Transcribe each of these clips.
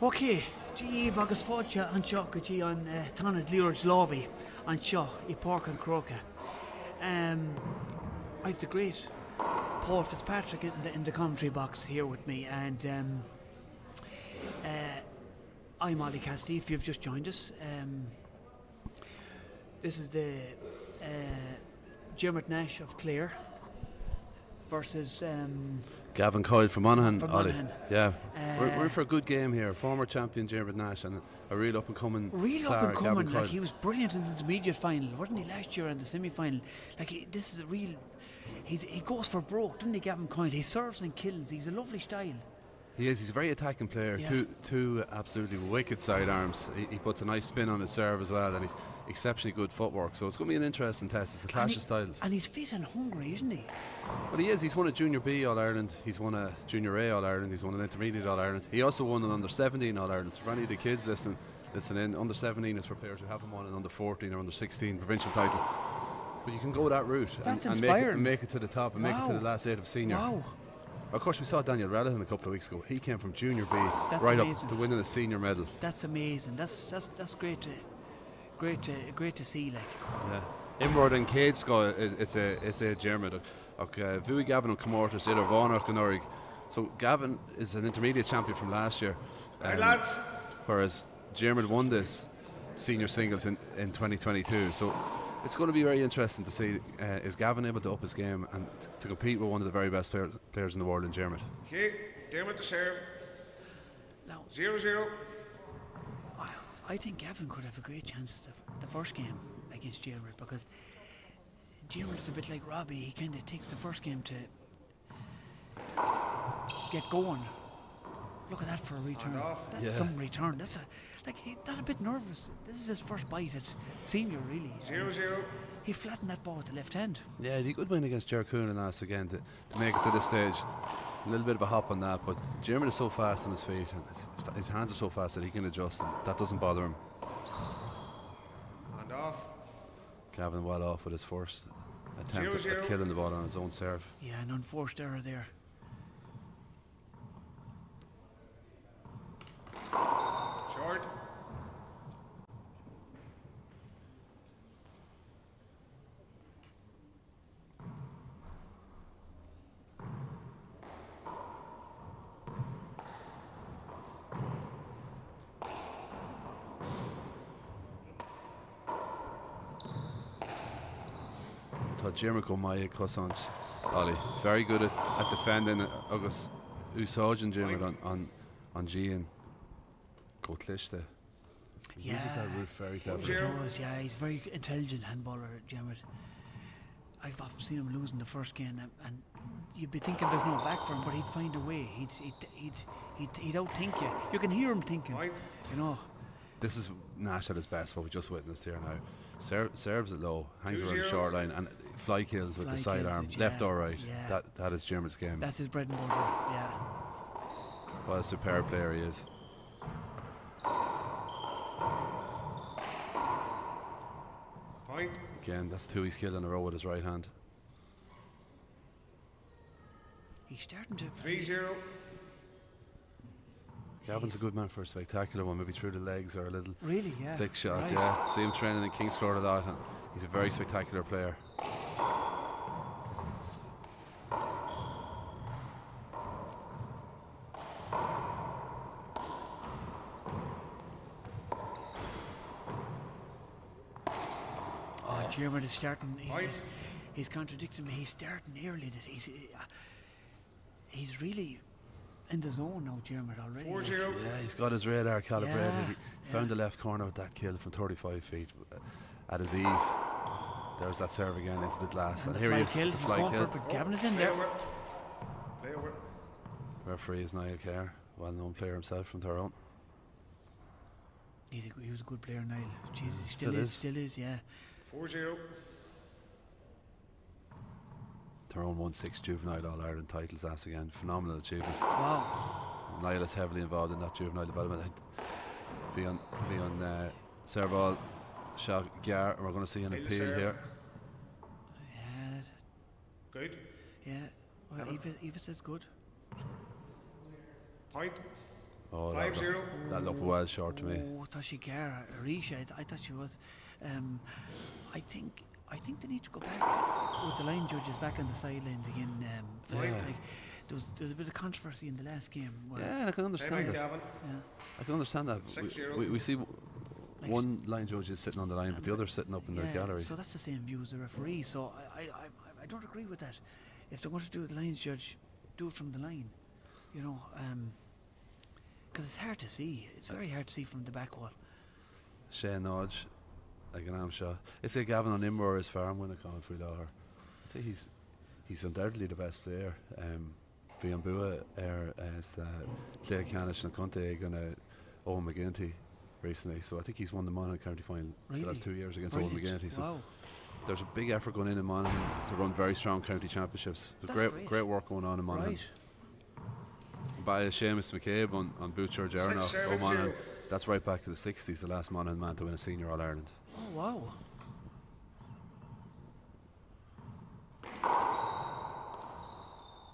Okay, gee, agus fáilte an seo go dtí an tanad líorid lábhí an seo I Park and Croca. I've the great Paul Fitzpatrick in the commentary box here with me, and I'm Ollie Cassidy, if you've just joined us. This is the Diarmuid Nash of Clare versus Gavin Coyle from Monaghan, Ollie. Monaghan. Yeah, we're in for a good game here. Former champion Diarmuid Nash and a real up-and-coming star, Gavin Gavin Coyle. like he was brilliant in the intermediate final, wasn't he, last year in the semi-final? This is a real... He goes for broke, doesn't he, Gavin Coyle? He serves and kills. He's a lovely style. He is. He's a very attacking player. Yeah. Two absolutely wicked sidearms. He puts a nice spin on his serve as well, and he's exceptionally good footwork. So it's going to be an interesting test. It's a clash of styles. And he's fit and hungry, isn't he? Well, he is. He's won a Junior B All-Ireland. He's won a Junior A All-Ireland. He's won an Intermediate All-Ireland. He also won an Under-17 All-Ireland. So for any of the kids listen in, Under-17 is for players who haven't won an Under-14 or Under-16 provincial title. But you can go that route and make it to the top and make it to the last 8 of senior. Wow. Of course, we saw Daniel Rellihan a couple of weeks ago. He came from Junior B That's right amazing. up to winning a senior medal. That's amazing. That's great to see. Like, Yeah. Imrod and Cade Sco it's a Diarmuid. Okay, Vui Gavin and Comortis either Vaughan and Orig. So Gavin is an intermediate champion from last year. Hey lads. Whereas Diarmuid won this senior singles in 2022. So it's going to be very interesting to see is Gavin able to up his game and to compete with one of the very best players in the world in Diarmuid. Okay, Diarmuid to serve. now, 0-0. I think Gavin could have a great chance the first game against Diarmuid, because Diarmuid is a bit like Robbie. He kind of takes the first game to get going. Look at that for a return. And off. That's some return. That's a bit nervous. This is his first bite at senior, really. 0-0. He flattened that ball with the left hand. Yeah, he could win against Jercoon and us again to make it to this stage. A little bit of a hop on that, but Diarmuid is so fast on his feet and his hands are so fast that he can adjust, and that doesn't bother him. And off. Gavin well off with his first attempt 0-0. at killing the ball on his own serve. Yeah, an unforced error there. Short. Tá Diarmuid go mai cosans, Ollie. Very good at defending agus úsáidin Diarmuid on G and go cliste. He uses that route very cleverly. He does, yeah. He's a very intelligent handballer, Diarmuid. I've often seen him losing the first game, and you'd be thinking there's no back for him, but he'd find a way. He'd outthink you. You can hear him thinking, Right. you know. This is Nash at his best, what we just witnessed here now. Serves it low, hangs around the 2-0. short line, and fly kills with the Fly kills sidearm, it, left yeah, or right. yeah. That is Diarmuid's game. That's his bread and butter, yeah. What a superb player he is. Point. Again, that's 2 he's killed in a row with his right hand. He's starting to... 3-0. Gavin's a good man for a spectacular one, maybe through the legs or a little Really, yeah. flick shot. Right. Yeah, see him training in Kingscourt a lot, and he's a very spectacular player. Oh, Diarmuid is starting... Right. He's contradicting me. He's starting early. He's really in the zone now, Diarmuid, already. 4-0. Yeah, he's got his radar calibrated. Yeah, He found the left corner with that kill from 35 feet at his ease. There's that serve again into the glass. And the here fly he is, kill. the He's fly going for kill. it, but Gavin is in Play there. over. Play over. Referee is Niall Clare, well-known player himself from Tyrone. He was a good player, Niall. Jesus, he Still still is, yeah. 4-0. Tyrone won 6 juvenile All-Ireland titles last again. Phenomenal achievement. Wow. Niall is heavily involved in that juvenile development. Fion Serval Shah Gar, and we're going to see an Hail appeal serve. here. Yeah, Good. yeah. Well, Eva says good. Point. Oh, 5-0. that looked well short to me. Oh, Tashi Gara, Risha, I thought she was. I think they need to go back with the line judges back on the sidelines again. Right. Like, there was a bit of controversy in the last game. Where Yeah, I can understand Timeout, that. Gavin. yeah. I can understand that. 6-0. We see Like one line judge is sitting on the line, but the other sitting up in the Yeah, gallery. So that's the same view as the referee. So I don't agree with that. If they're going to do it, the lines judge, do it from the line. You know, because it's hard to see. It's very hard to see from the back wall. Shane Nodge, like an arm shot. It's like Gavin on Imber his farm when it comes for Lahar. I think he's undoubtedly the best player. Fian Bua as Clare Canish and Conte gonna Owen McGinty recently. So I think he's won the Monaghan County final the last 2 years against Owen Brilliant. McGinty. So Wow. there's a big effort going in Monaghan to run very strong county championships. That's Great, great work going on in Monaghan. Right. By Seamus McCabe on Butcher Jarno, 6-7-0. Monaghan. That's right back to the 60s, the last Monaghan man to win a senior All Ireland. Oh wow.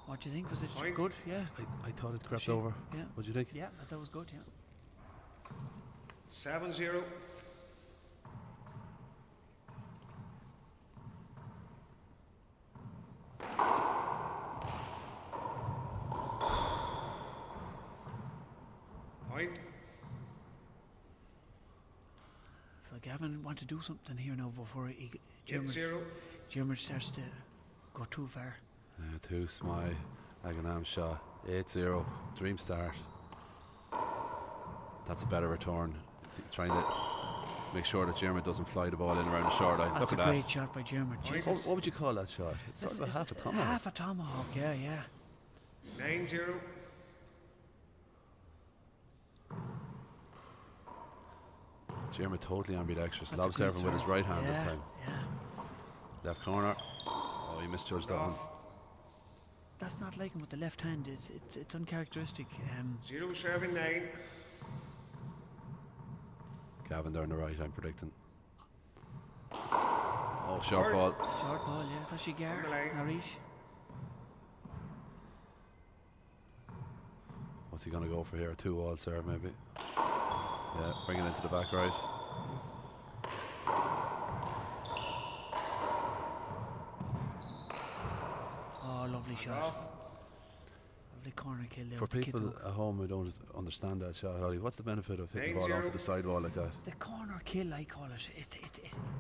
What do you think? Was it Point. good? Yeah. I thought it crept She- over. Yeah. What do you think? Yeah, I thought it was good. Yeah. 7-0. Point. So Gavin want to do something here now before 8-0. Diarmuid starts to go too far. Two Smy, Aganam Shaw, 8-0, dream start. That's a better return. Trying to make sure that Diarmuid doesn't fly the ball in around the short line. That's Look a at great that. shot by Diarmuid. Point. Jesus. What would you call that shot? It's sort of a It's half a tomahawk. Half a tomahawk, yeah. 9-0. Diarmuid totally ambidextrous. That's a Lob great serving with his serve. right hand this Yeah, time. Yeah. Left corner. Oh, he misjudged that one. Off. That's not like him with the left hand. It's uncharacteristic. 0 serving 9. Gavin down the right, I'm predicting. Oh, short ball. Short ball, yeah. Tashi Gar, On the line. Harish. What's he going to go for here? 2-all serve, maybe. Yeah, bring it into the back right. Oh, lovely shot. Off. Lovely corner kill there. For with the kid people hook. at home who don't understand that shot, Ollie, what's the benefit of hitting the ball 9-0. onto the sidewall like that? The corner kill, I call it.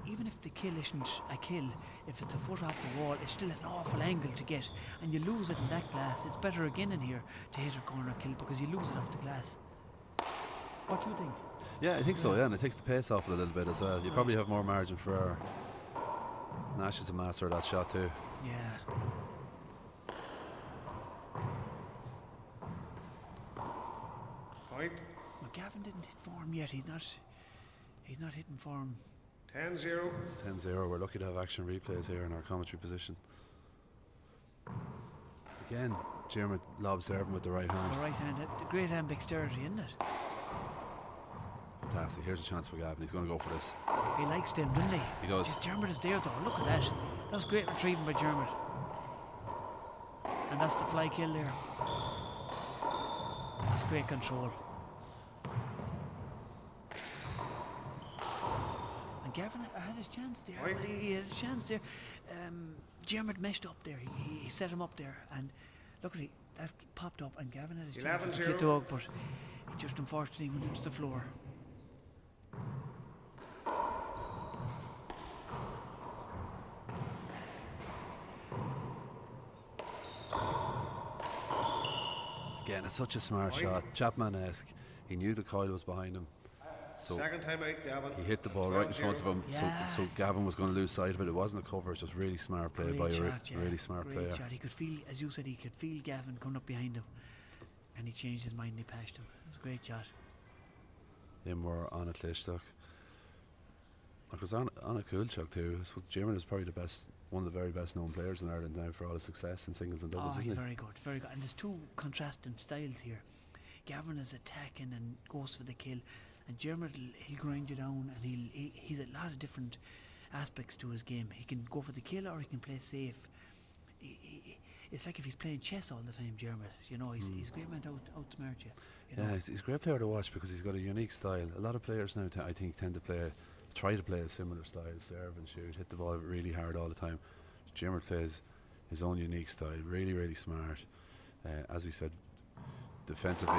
Even if the kill isn't a kill, if it's a foot off the wall, it's still an awful angle to get, and you lose it in that glass. It's better again in here to hit a corner kill because you lose it off the glass. What do you think? Yeah, I think so, yeah, and it takes the pace off it a little bit as well. You probably have more margin for error. Nash is a master of that shot too. Yeah. Point. Well, Gavin didn't hit form yet. He's not hitting form. 10-0. 10-0, we're lucky to have action replays here in our commentary position. Again, Diarmuid lob serving with the right hand. The right hand, the great ambidexterity, isn't it? Fantastic, here's a chance for Gavin, he's going to go for this. He likes them, doesn't he? He does. Diarmuid is there though. Look at that. That was great retrieving by Diarmuid. And that's the fly kill there. That's great control. And Gavin had his chance there. Right. He had his chance there. Diarmuid meshed up there. He set him up there. And look at it. That popped up and Gavin had his chance to 11-0. get dog, but he just unfortunately went into the floor. Again, it's such a smart Point. shot, Chapman-esque. He knew the Coyle was behind him. So Second time out, Gavin. he hit the ball right in front of him, Yeah. so Gavin was going to lose sight of it. It wasn't a cover, it's just really smart play by a shot, yeah. really smart Great player. shot. He could feel, as you said, he could feel Gavin coming up behind him, and he changed his mind and he passed him. It was a great shot. Imwer on a Klishtok. Like, it was on a Coolchuk too. I suppose Diarmuid is probably one of the very best known players in Ireland now for all his success in singles and doubles, Oh, he's isn't he? very good, very good. And there's two contrasting styles here. Gavin is attacking and goes for the kill, and Diarmuid, he'll grind you down, and he's a lot of different aspects to his game. He can go for the kill or he can play safe. it's like if he's playing chess all the time, Diarmuid. You know, he's a great man to outsmart you. You Yeah, know? he's a great player to watch because he's got a unique style. A lot of players now, I think, tend to try to play a similar style, serve and shoot, hit the ball really hard all the time. Diarmuid plays his own unique style, really, really smart. As we said, defensively,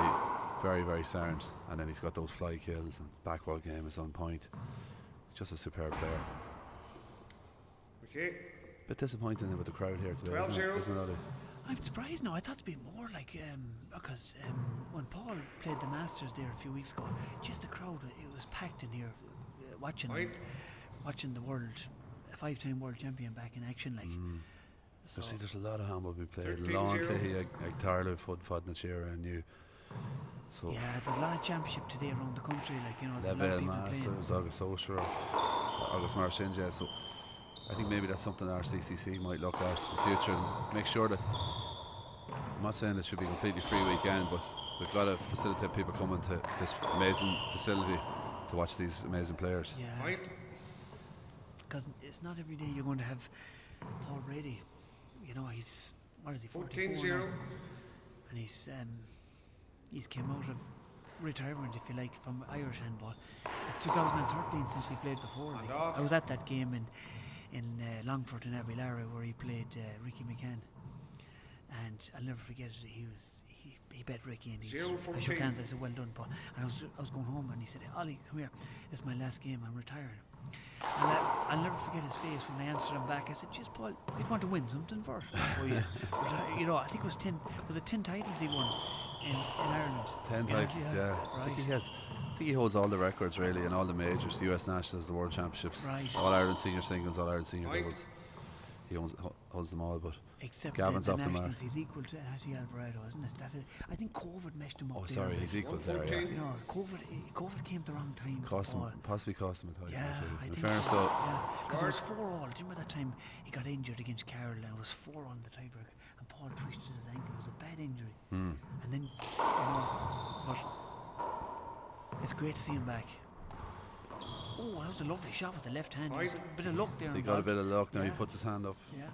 very, very sound. And then he's got those fly kills and backball game is on point. He's just a superb player. Okay. Bit disappointing with the crowd here today, 12-0. isn't it? I'm surprised now. I thought it'd be more like because when Paul played the Masters there a few weeks ago, just the crowd, it was packed in here watching the world, a 5-time world champion back in action. Like, So see, there's a lot of handball we played. 13-0. Long Clay, Ag Tarla, Fod na Shira, and you. So yeah, there's a lot of championship today around the country. Like, you know, there's a lot of Level people playing. Masters, August Osher, August Marshinja. So I think maybe that's something our CCC might look at in the future and make sure that. I'm not saying it should be a completely free weekend, but we've got to facilitate people coming to this amazing facility to watch these amazing players. Yeah, Point. because it's not every day you're going to have Paul Brady. You know, he's, what is he, 44 now? 14-0. And he's came out of retirement, if you like, from Irish handball. It's 2013 since he played before. And Like. off. I was at that game in Longford in Abillara where he played Ricky McCann, and I'll never forget it. He bet Ricky, and I shook 0-14. hands. I said, "Well done, Paul." And I was going home, and he said, "Ollie, come here. It's my last game. I'm retiring." And I'll never forget his face when I answered him back. I said, "Just Paul, you'd want to win something first, before you." But, you know, I think it was 10. Was it 10 titles he won in Ireland? 10 You know, titles, yeah. I think Right. he has. I think he holds all the records really in all the majors, the US Nationals, the World Championships, Right. All Ireland Senior Singles, All Ireland Senior Right. Doubles. He holds them all, but Except Gavin's the off the mark. nationals, he's equal to Hattie Alvarado, isn't it? I think COVID messed him up. oh there, sorry, like. he's equal there. Yeah, 114. You know, COVID came at the wrong time. cost him, Paul. possibly cost him a title. Yeah, actually. I In think fairness, so. though, Yeah, because it was 4-all. Do you remember that time he got injured against Carol and it was 4 on the tiebreak, and Paul twisted his ankle. It was a bad injury. And then, you know, but it's great to see him back. Oh, that was a lovely shot with the left hand. There was a bit of luck there. he got a involved. bit of luck. Now he Yeah. puts his hand up. Yeah.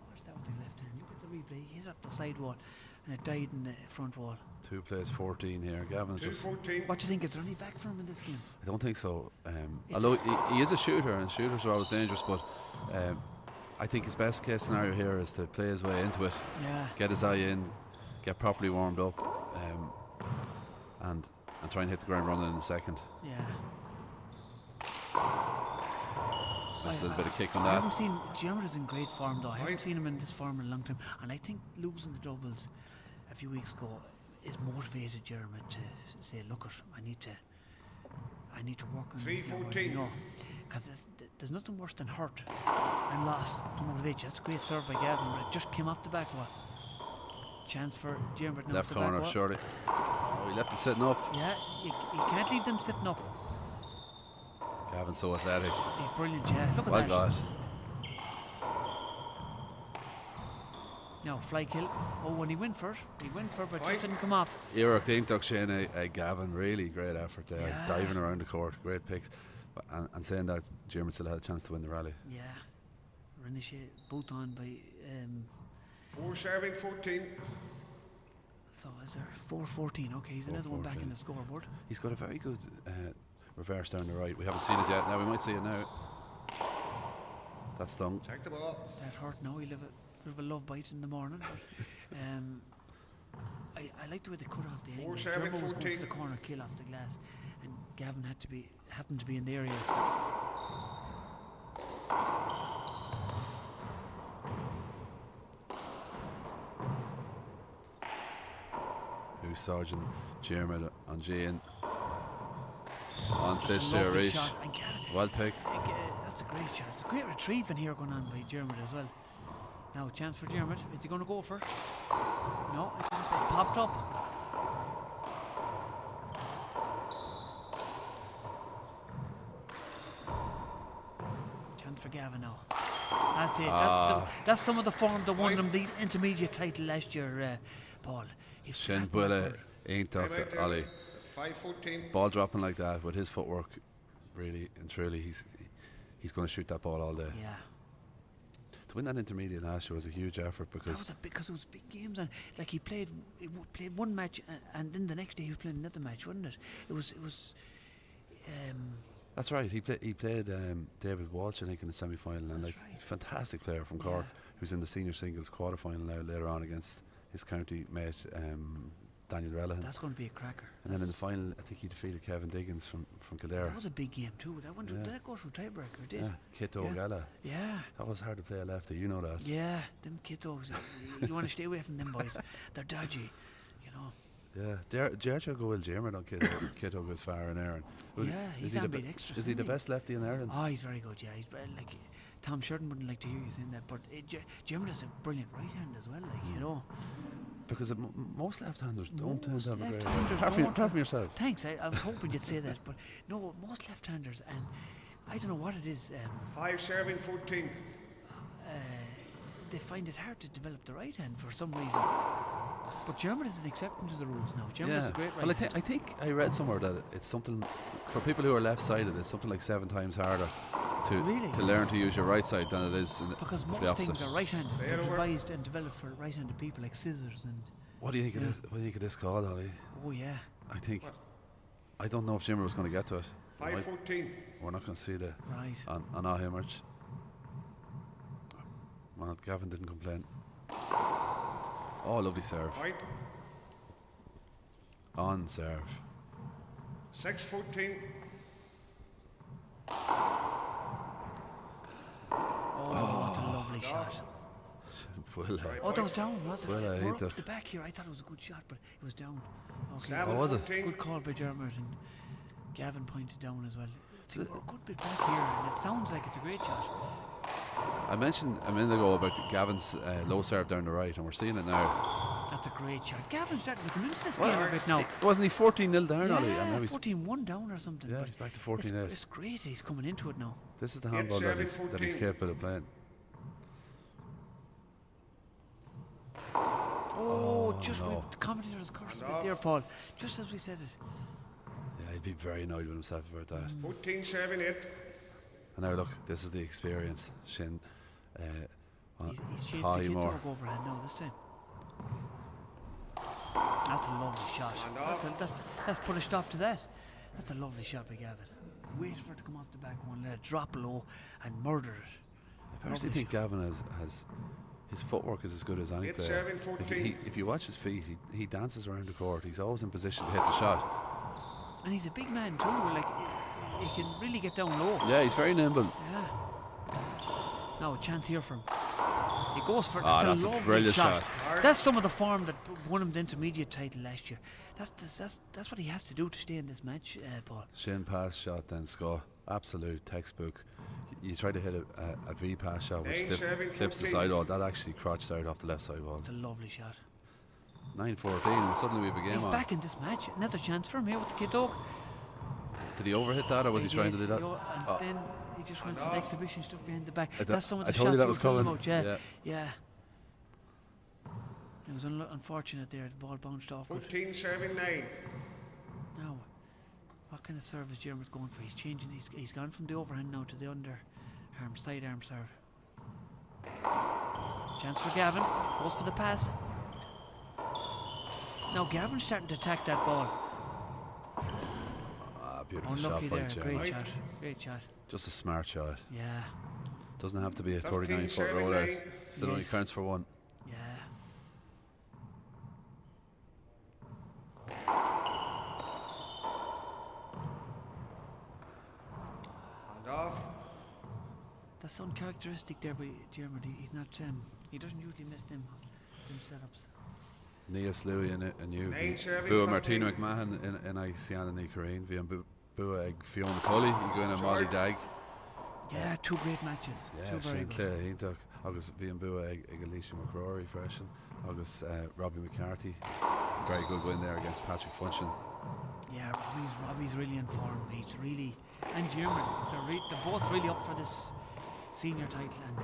Where's that with the left hand? Look at the replay. He hit up the side wall and it died in the front wall. 2 plays 14 here. Gavin just. 2-14. What do you think? Is there any back for him in this game? I don't think so. It's- Although he is a shooter, and shooters are always dangerous, but I think his best case scenario here is to play his way into it, Yeah. get his eye in, get properly warmed up, and try and hit the ground running in the second. Yeah. That's a little bit of kick on I that. haven't seen Diarmuid in great form though. I haven't Right. seen him in this form in a long time, and I think losing the doubles a few weeks ago is motivated Diarmuid to say, "Look, I need to work on this now," 3-14. you know, because there's nothing worse than hurt and loss to motivate you. That's a great serve by Gavin, but it just came off the back wall. Chance for Diarmuid now. Left off the back corner, wall. surely. Oh, he left it sitting up. Yeah, you can't leave them sitting up. Gavin's so athletic. He's brilliant. Yeah, look at Well that. got. Now fly kill. Oh, when he went for it, but it Right. just didn't come off. Iraq Dintach Shane Gavin, really great effort there, Yeah. diving around the court, great picks. But, and saying that, Diarmuid still had a chance to win the rally. Yeah, Renisha both on by 4-14. so is there 4-14? Okay, he's another one back in 4-14. the scoreboard. He's got a very good reverse down the right. We haven't seen it yet. Now we might see it now. That's done. Check the ball. That hurt now. He'll have a bit of a love bite in the morning. But, I like the way they cut off the angle. 4-7, Dermo was going 14. for the corner kill off the glass, and Gavin happened to be in the area. Who's Sergeant Diarmuid on Jane. On this Lovely Rish. shot, and Gavin, Well picked. that's a great shot. It's a great retrieve in here going on by Diarmuid as well. Now a chance for Diarmuid. Is he going to go for it? No, it popped up. Chance for Gavin now. That's it. That's some of the form that won them the intermediate title last year, Paul. If Shin that's not Bwilla good. ain't Time talk out there. Ollie. 5-14. Ball dropping like that with his footwork, really and truly, he's going to shoot that ball all day. Yeah. To win that intermediate last year was a huge effort That because was because it was big games, and like he played one match, and then the next day he was playing another match, wasn't it? It was. that's right. He played David Walsh, I think, in the semi-final, and That's like right. fantastic player from Cork, who's in the senior singles quarter-final now later on against his county mate Daniel Relihan. That's going to be a cracker. And then in the final, I think he defeated Kevin Diggins from Kildare. That was a big game too. That went. Did it go through tiebreaker? Did? Yeah, Kit Yeah. O'Gala. Yeah. That was hard to play a lefty, you know that. Yeah, them kids always. You want to stay away from them boys. They're dodgy, you know. Yeah, Gertrude go well Jamer on Kit goes far in Aaron. Yeah, he's on beat extras. Is he the isn't best lefty in Ireland? Oh, he's very good. Yeah, he's like Tom Sheridan wouldn't like to hear you saying that, but Jim is a brilliant right hand as well. Like you know. Because most left-handers don't tend to have a great. left-handers Apart from yourself. Thanks. I was hoping you'd say that, but no, most left-handers, and I don't know what it is. 5 serving 14. They find it hard to develop the right hand for some reason. But German is an exception to the rules now. German is a great right Well, hand. I think I read somewhere that it's something for people who are left-sided. It's something like 7 times harder Really? to learn to use your right side than it is Because for most the opposite. things are right-handed. They're Fair work. devised and developed for right-handed people, like scissors and. What do you think Yeah. What do you think of this call, Ollie? Oh yeah. I think What? I don't know if Jimmer was going to get to it. 5 14. We're not going to see the Right. on our hemorrhage. Well, Gavin didn't complain. Oh, lovely serve. Point. On serve. 6 14. Oh, what a lovely shot. Well, Oh, that was down, wasn't Well, I it? think We're up that- the back here. I thought it was a good shot, but it was down. Okay. 7 Oh, was it? 14. Good call by Diarmuid, and Gavin pointed down as well. See, we're a good bit back here, and it sounds like it's a great shot. I mentioned a minute ago about Gavin's low serve down the right, and we're seeing it now. That's a great shot. Gavin's starting to come into this game a bit now. Wasn't he 14-0 down, Ollie? And now Yeah, he's 14-1 down or something. Yeah, but he's back to it's, 14-8. it's great he's coming into it now. This is the Eight, handball that seven, he's 14. capable of playing. Oh, just no. the commentator's cursed And a bit off. there, Paul. Just as we said it. Yeah, he'd be very annoyed with himself about that. 14 serving 8. And now look, this is the experience. Shin, He's changed the Ty kid Moore. dog overhand now this time. That's a lovely shot. And That's put a stop to that. That's a lovely shot by Gavin. Wait for it to come off the back one, let it drop low and murder it. I personally think Gavin has his footwork is as good as any Eight, player. serving, Like 14. if you watch his feet, he dances around the court. He's always in position to hit the shot. And he's a big man too. Like he can really get down low. Yeah, he's very nimble. Yeah. Now a chance here for him. He goes for That's a lovely brilliant shot. That's some of the form that won him the intermediate title last year. That's what he has to do to stay in this match, Paul. Shin pass shot, then score. Absolute textbook. You try to hit a V pass shot which Nine, seven, flips the 14. sidewall. That actually crotched out off the left side wall. It's a lovely shot. 9-14. Suddenly we have a game He's on. back in this match. Another chance for him here with the kid dog. Did he overhit that, or was he trying to do that? And Oh. then he just went for the exhibition stuff behind the back. I That's some of the told you shots that we was were talking coming. about, yeah. Yeah. Yeah. It was unfortunate there. The ball bounced off. But 14 serving 9. now, what kind of serve is Diarmuid going for? He's changing. He's gone from the overhand now to the underarm, sidearm serve. Chance for Gavin. Goes for the pass. Now Gavin's starting to attack that ball. Beautiful Unlucky shot by there. Great Jeremy. shot. Great shot. Just a smart shot. Yeah. Doesn't have to be a 15, 39-foot 7, roller. 9. Still only Yes. counts for one. Yeah. And off. That's uncharacteristic there by Diarmuid. He's not. He doesn't usually miss them setups. Níos Louis in you. Nine serving, Bua 15. Martina McMahon in Isiana Ní Corrine. Bhí an Bua ag Fiona Cully. You go in a Molly Dag. Yeah, two great matches. Yeah, Two very Shane good. Clare Hintach. Agus bhí an Bua ag Alicia McCrory freshen. Agus Robbie McCarthy. Very good win there against Patrick Funchen. Yeah, Robbie's really in form. He's really, and Diarmuid, they're both really up for this senior title, and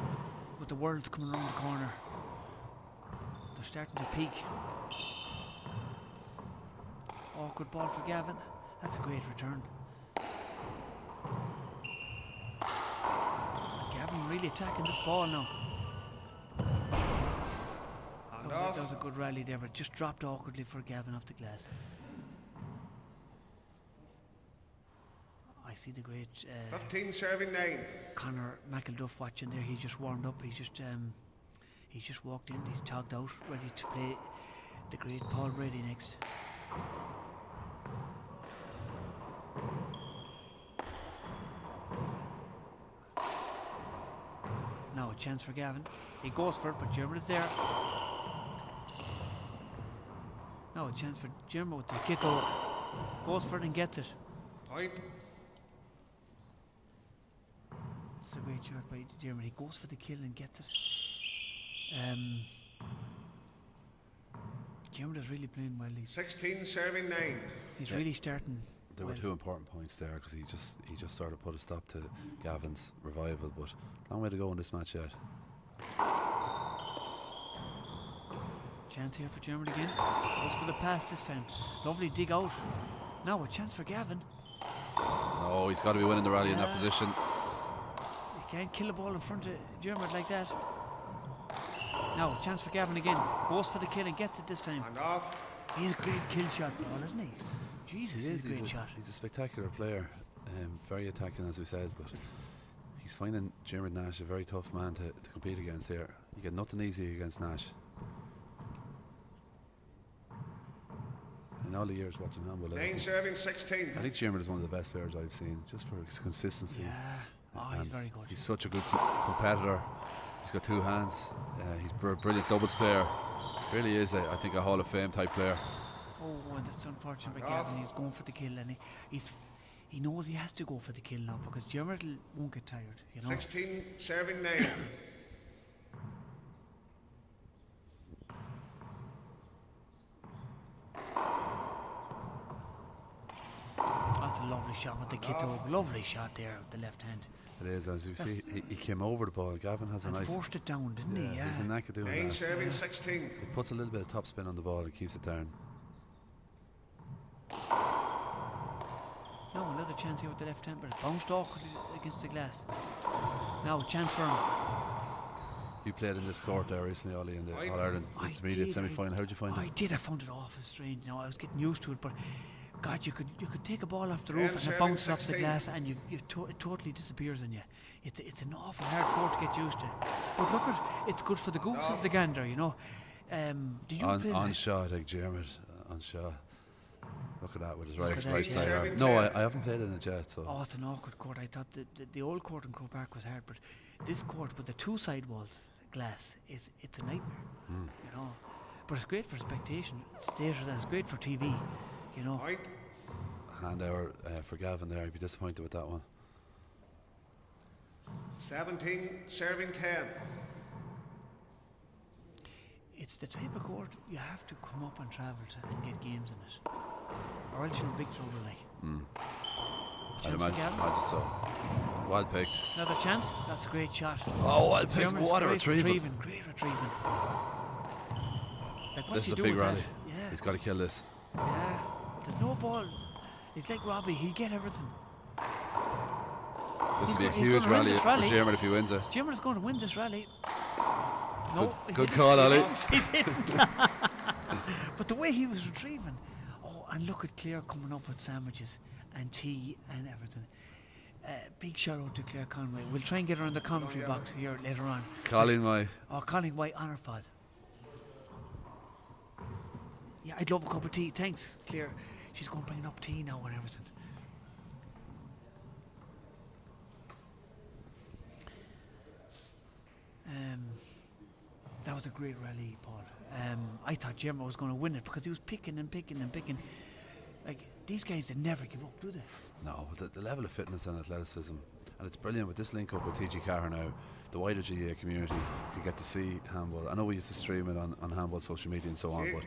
with the world coming around the corner, they're starting to peak. Oh, good ball for Gavin. That's a great return. Gavin really attacking this ball now. was a good rally there, but just dropped awkwardly for Gavin off the glass. I see the great 15 serving 9. Conor McElduff watching there. He just warmed up. He's just walked in. He's togged out, ready to play the great Paul Brady next. Now a chance for Gavin. He goes for it, but Diarmuid is there. Now a chance for Diarmuid with the kick over. Goes for it and gets it. Point. It's a great shot by Diarmuid. He goes for the kill and gets it. Diarmuid is really playing well. 16 serving 9. He's really starting. There were 2 important points there because he just sort of put a stop to Gavin's revival, but long way to go in this match yet. Chance here for Diarmuid again. Goes for the pass this time. Lovely dig out. Now a chance for Gavin. No, he's got to be winning the rally in that position. You can't kill a ball in front of Diarmuid like that. Now a chance for Gavin again. Goes for the kill and gets it this time. And off. He's a great kill shot, Paul, isn't he? Jesus, he's a great shot. He's a spectacular player. Very attacking, as we said, but he's finding Diarmuid Nash a very tough man to compete against here. You get nothing easy against Nash. In all the years watching handball, 9 serving 16. I think Diarmuid is one of the best players I've seen, just for his consistency. Yeah. Oh, he's very good. He's such a good competitor. He's got 2 hands. He's a brilliant doubles player. Really is, I think, a Hall of Fame type player. Oh, and that's unfortunate by Gavin. He's going for the kill, and he knows he has to go for the kill now because Diarmuid won't get tired. You know. 16 serving 9. That's a lovely shot with the kit over. Lovely shot there with the left hand. It is, as you see, he came over the ball. Gavin has a nice. Forced it down, didn't he? Yeah. He's a knack of doing 9 that. serving 16. He puts a little bit of top spin on the ball and keeps it down. Now another chance here with the left hand, but it bounced awkwardly against the glass. Now a chance for him. You played in this court there recently, Ollie, in the All-Ireland Intermediate semi-final. How did you find it? I did. I found it awful strange. You know, I was getting used to it, but God, you could take a ball off the roof and it bounces off the glass, and it totally disappears on you. It's an awful hard court to get used to. But look it's good for the goose and the gander, you know. Did you play on that? Shaw, I think Diarmuid on Shaw. Look at that with his right that, side yeah. arm. No, I haven't played in it yet. So. Oh, it's an awkward court. I thought the old court in Croke Park was hard, but this court with the 2 side walls glass it's a nightmare. You know. But it's great for spectation. It's theatre, it's great for TV. You know. Point. Hand hour for Gavin there. I'd be disappointed with that one. 17 serving 10. It's the type of court you have to come up and travel to and get games in it, or else you're in big trouble. Like. Chance for Gavin. I just saw. Well picked. Another chance. That's a great shot. Oh, well picked. Diarmuid's What a great retrieval. Great retrieving. Like, what This do is you a do big with rally. that? Yeah. He's got to kill this. Yeah. There's no ball. He's like Robbie. He'll get everything. This will be a he's huge gonna win rally this for rally. Diarmuid if he wins it. Diarmuid's going to win this rally. No, he Good didn't. call, Ollie. He didn't. But the way he was retrieving. Oh, and look at Clare coming up with sandwiches and tea and everything. Big shout out to Clare Conway. We'll try and get her in the commentary box here later on. Colin, my. Oh, Colin White on her fad. Yeah, I'd love a cup of tea. Thanks, Claire. She's going to bring up tea now and everything. That was a great rally, Paul. I thought Diarmuid was going to win it because he was picking and picking and picking. Like, these guys, they never give up, do they? No, the level of fitness and athleticism, and it's brilliant with this link up with TG Carr now. The wider GA community can get to see handball. I know we used to stream it on handball social media and so on, but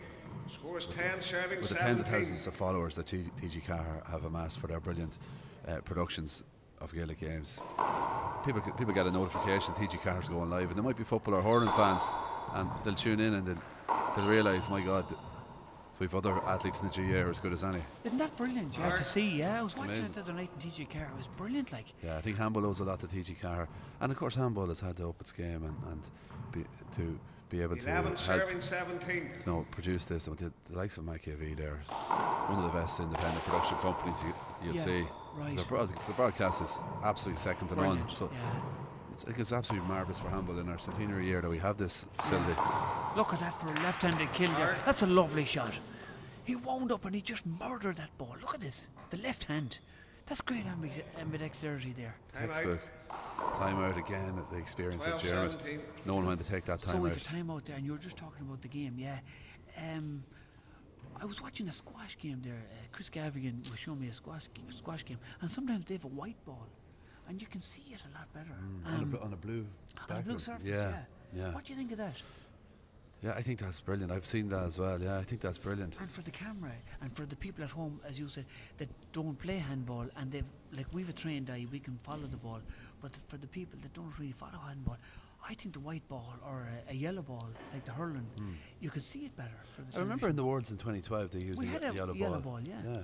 Scores 10 serving with the tens of 17. thousands of followers that TG Carr have amassed for their brilliant productions of Gaelic games, people get a notification TG Carr's going live, and there might be football or hurling fans, and they'll tune in and they'll realise, my God, we've other athletes in the GA are as good as any. Isn't that brilliant? Yeah, to see. Yeah, I was watching amazing. it the other night in TG Carr. It was brilliant. Like, Yeah, I think handball owes a lot to TG Carr, and of course handball has had to up its game and to be able to 11 help, serving 17. produce this. And the likes of McAV there, one of the best independent production companies you'll see. Right. The broadcast is absolutely second to none. Brilliant, So yeah. it's absolutely marvellous for handball in our centenary year that we have this facility. Look at that for a left-handed kill there. That's a lovely shot. He wound up and he just murdered that ball. Look at this. The left hand. That's great ambidexterity there. Textbook. Time out again at the experience of 12, Diarmuid. 17. Knowing when to take that time So out. we've a time out there, and you were just talking about the game, yeah. I was watching a squash game there. Chris Gavin was showing me a squash game, and sometimes they have a white ball, and you can see it a lot better. On a blue On a blue background. surface, Yeah. yeah. What do you think of that? Yeah, I think that's brilliant. I've seen that as well. Yeah, I think that's brilliant. And for the camera, and for the people at home, as you said, that don't play handball, and we've a trained eye, we can follow the ball. But for the people that don't really follow handball, I think the white ball or a yellow ball, like the hurling, you can see it better. For the I remember in the Worlds in 2012 they used we the had a yellow ball. yeah. Yeah,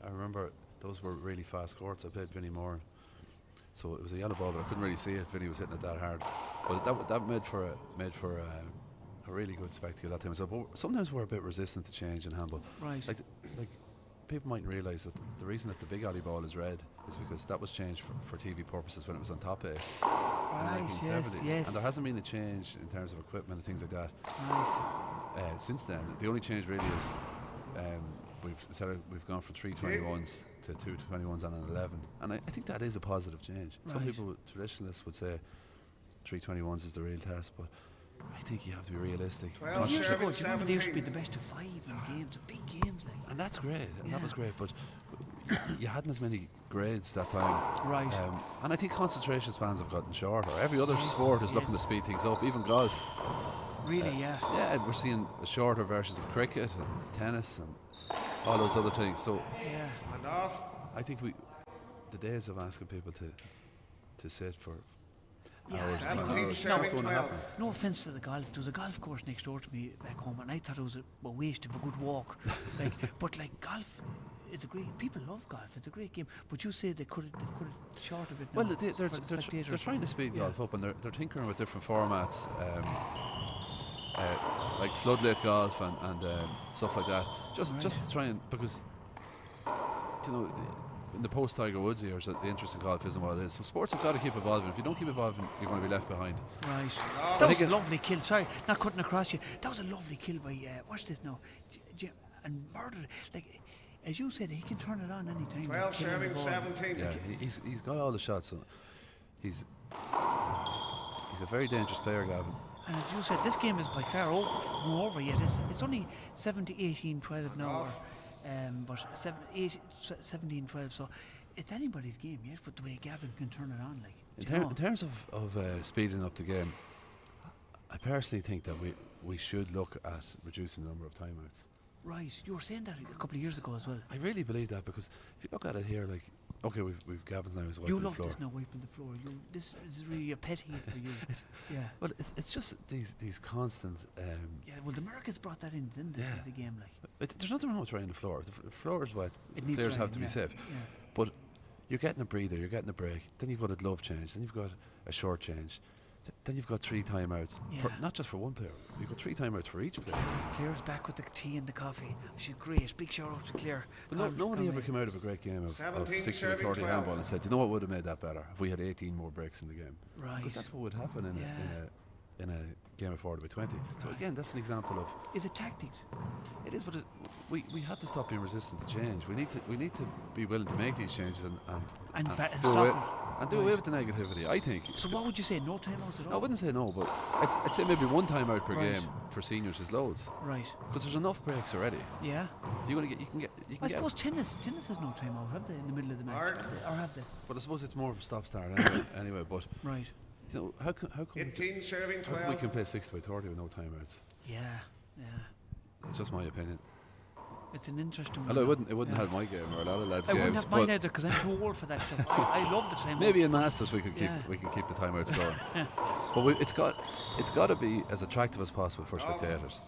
I remember those were really fast courts. I played Vinnie Moore, so it was a yellow ball, but I couldn't really see it. Vinnie was hitting it that hard, but that made for a really good spectacle that time. So, but sometimes we're a bit resistant to change in handball. Right. Like people mightn't realise that the reason that the big alley ball is red is because that was changed for TV purposes when it was on top ace Right, in the 1970s. yes. And there hasn't been a change in terms of equipment and things like that Nice. since then. The only change really is we've gone from 321s to 221s and an 11, and I think that is a positive change. Some Right. people, traditionalists, would say 321s is the real test, but I think you have to be realistic. 12 Years ago, serving they used to be 17. the best of 5 in games, big games like. And that's great, and that Yeah. was great, but you hadn't as many grades that time. Right. And I think concentration spans have gotten shorter. Every other Yes, sport is looking to yes. speed things up, even golf. Really, yeah. Yeah, we're seeing shorter versions of cricket and tennis and all those other things. So Yeah. And off. I think the days of asking people to sit for Yeah, hours I and couldn't- hours, no, not going to happen. No offence to the golf. There was a golf course next door to me back home, and I thought it was a waste of a good walk. But golf is a great. People love golf. It's a great game. But you say they've cut it short a bit. Well, now they're for the they're spectators. trying to speed Yeah. golf up, and they're tinkering with different formats, like floodlit golf and stuff like that. Just Right. to try and, because in the post Tiger Woods years, the interest in golf isn't what it is. So sports have got to keep evolving. If you don't keep evolving, you're going to be left behind. Right. I That think was a lovely kill. Sorry, not cutting across you. That was a lovely kill by what's this now? And murdered. Like as you said, he can turn it on any time. 12 serving 17. Yeah, he's got all the shots. So he's a very dangerous player, Gavin. And as you said, this game is by far over yet. It's only 17-12 now, but 17-12. So it's anybody's game yet. But the way Gavin can turn it on, In terms of speeding up the game, I personally think that we should look at reducing the number of timeouts. right. You were saying that a couple of years ago as well. I really believe that, because if you look at it here, like, okay, we've Gavin's now is wiping You the love floor. this now, wiping the floor. This is really a pet hate for you. Yeah. But it's just these constant. Yeah. Well, the Americans brought that in, didn't they? Yeah. To the game, like There's nothing wrong with trying the floor. The floor is wet. it needs Players have drying, to be yeah. safe. Yeah. But you're getting a breather, you're getting a break. Then you've got a glove change. Then you've got a short change. Then you've got 3 timeouts. Yeah. Not just for one player. You've got 3 timeouts for each player. Claire's back with the tea and the coffee. She's great. Big shout out to Claire. But nobody ever came out of a great game of 17 60 or serving 30 12. handball and said, you know what would have made that better if we had 18 more breaks in the game. Right. Because that's what would happen in a game of 40 by 20. So Right. again, that's an example of. Is it tactics? It is, but we have to stop being resistant to change. We need to be willing to make these changes and do stop away, it. and do away with the negativity. I think. So what would you say? No timeouts at all? I wouldn't say no, but I'd say maybe 1 timeout per Right. game for seniors is loads, Right. because there's enough breaks already. Yeah. So you can get. I suppose tennis has no timeout, have they? In the middle of the match, Hard. or have they? But I suppose it's more of a stop-start anyway. But Right. you know, how come 18 serving how come we 12. can play 60 by 30 with no timeouts? Yeah. Yeah. It's just my opinion. It's an interesting one. Although it wouldn't Yeah. help my game or a lot of lads' I wouldn't games. have mine But either because I'm too old for that stuff. I love the timeout. maybe in Masters we can keep Yeah. the timeouts going. But it's got to be as attractive as possible for spectators.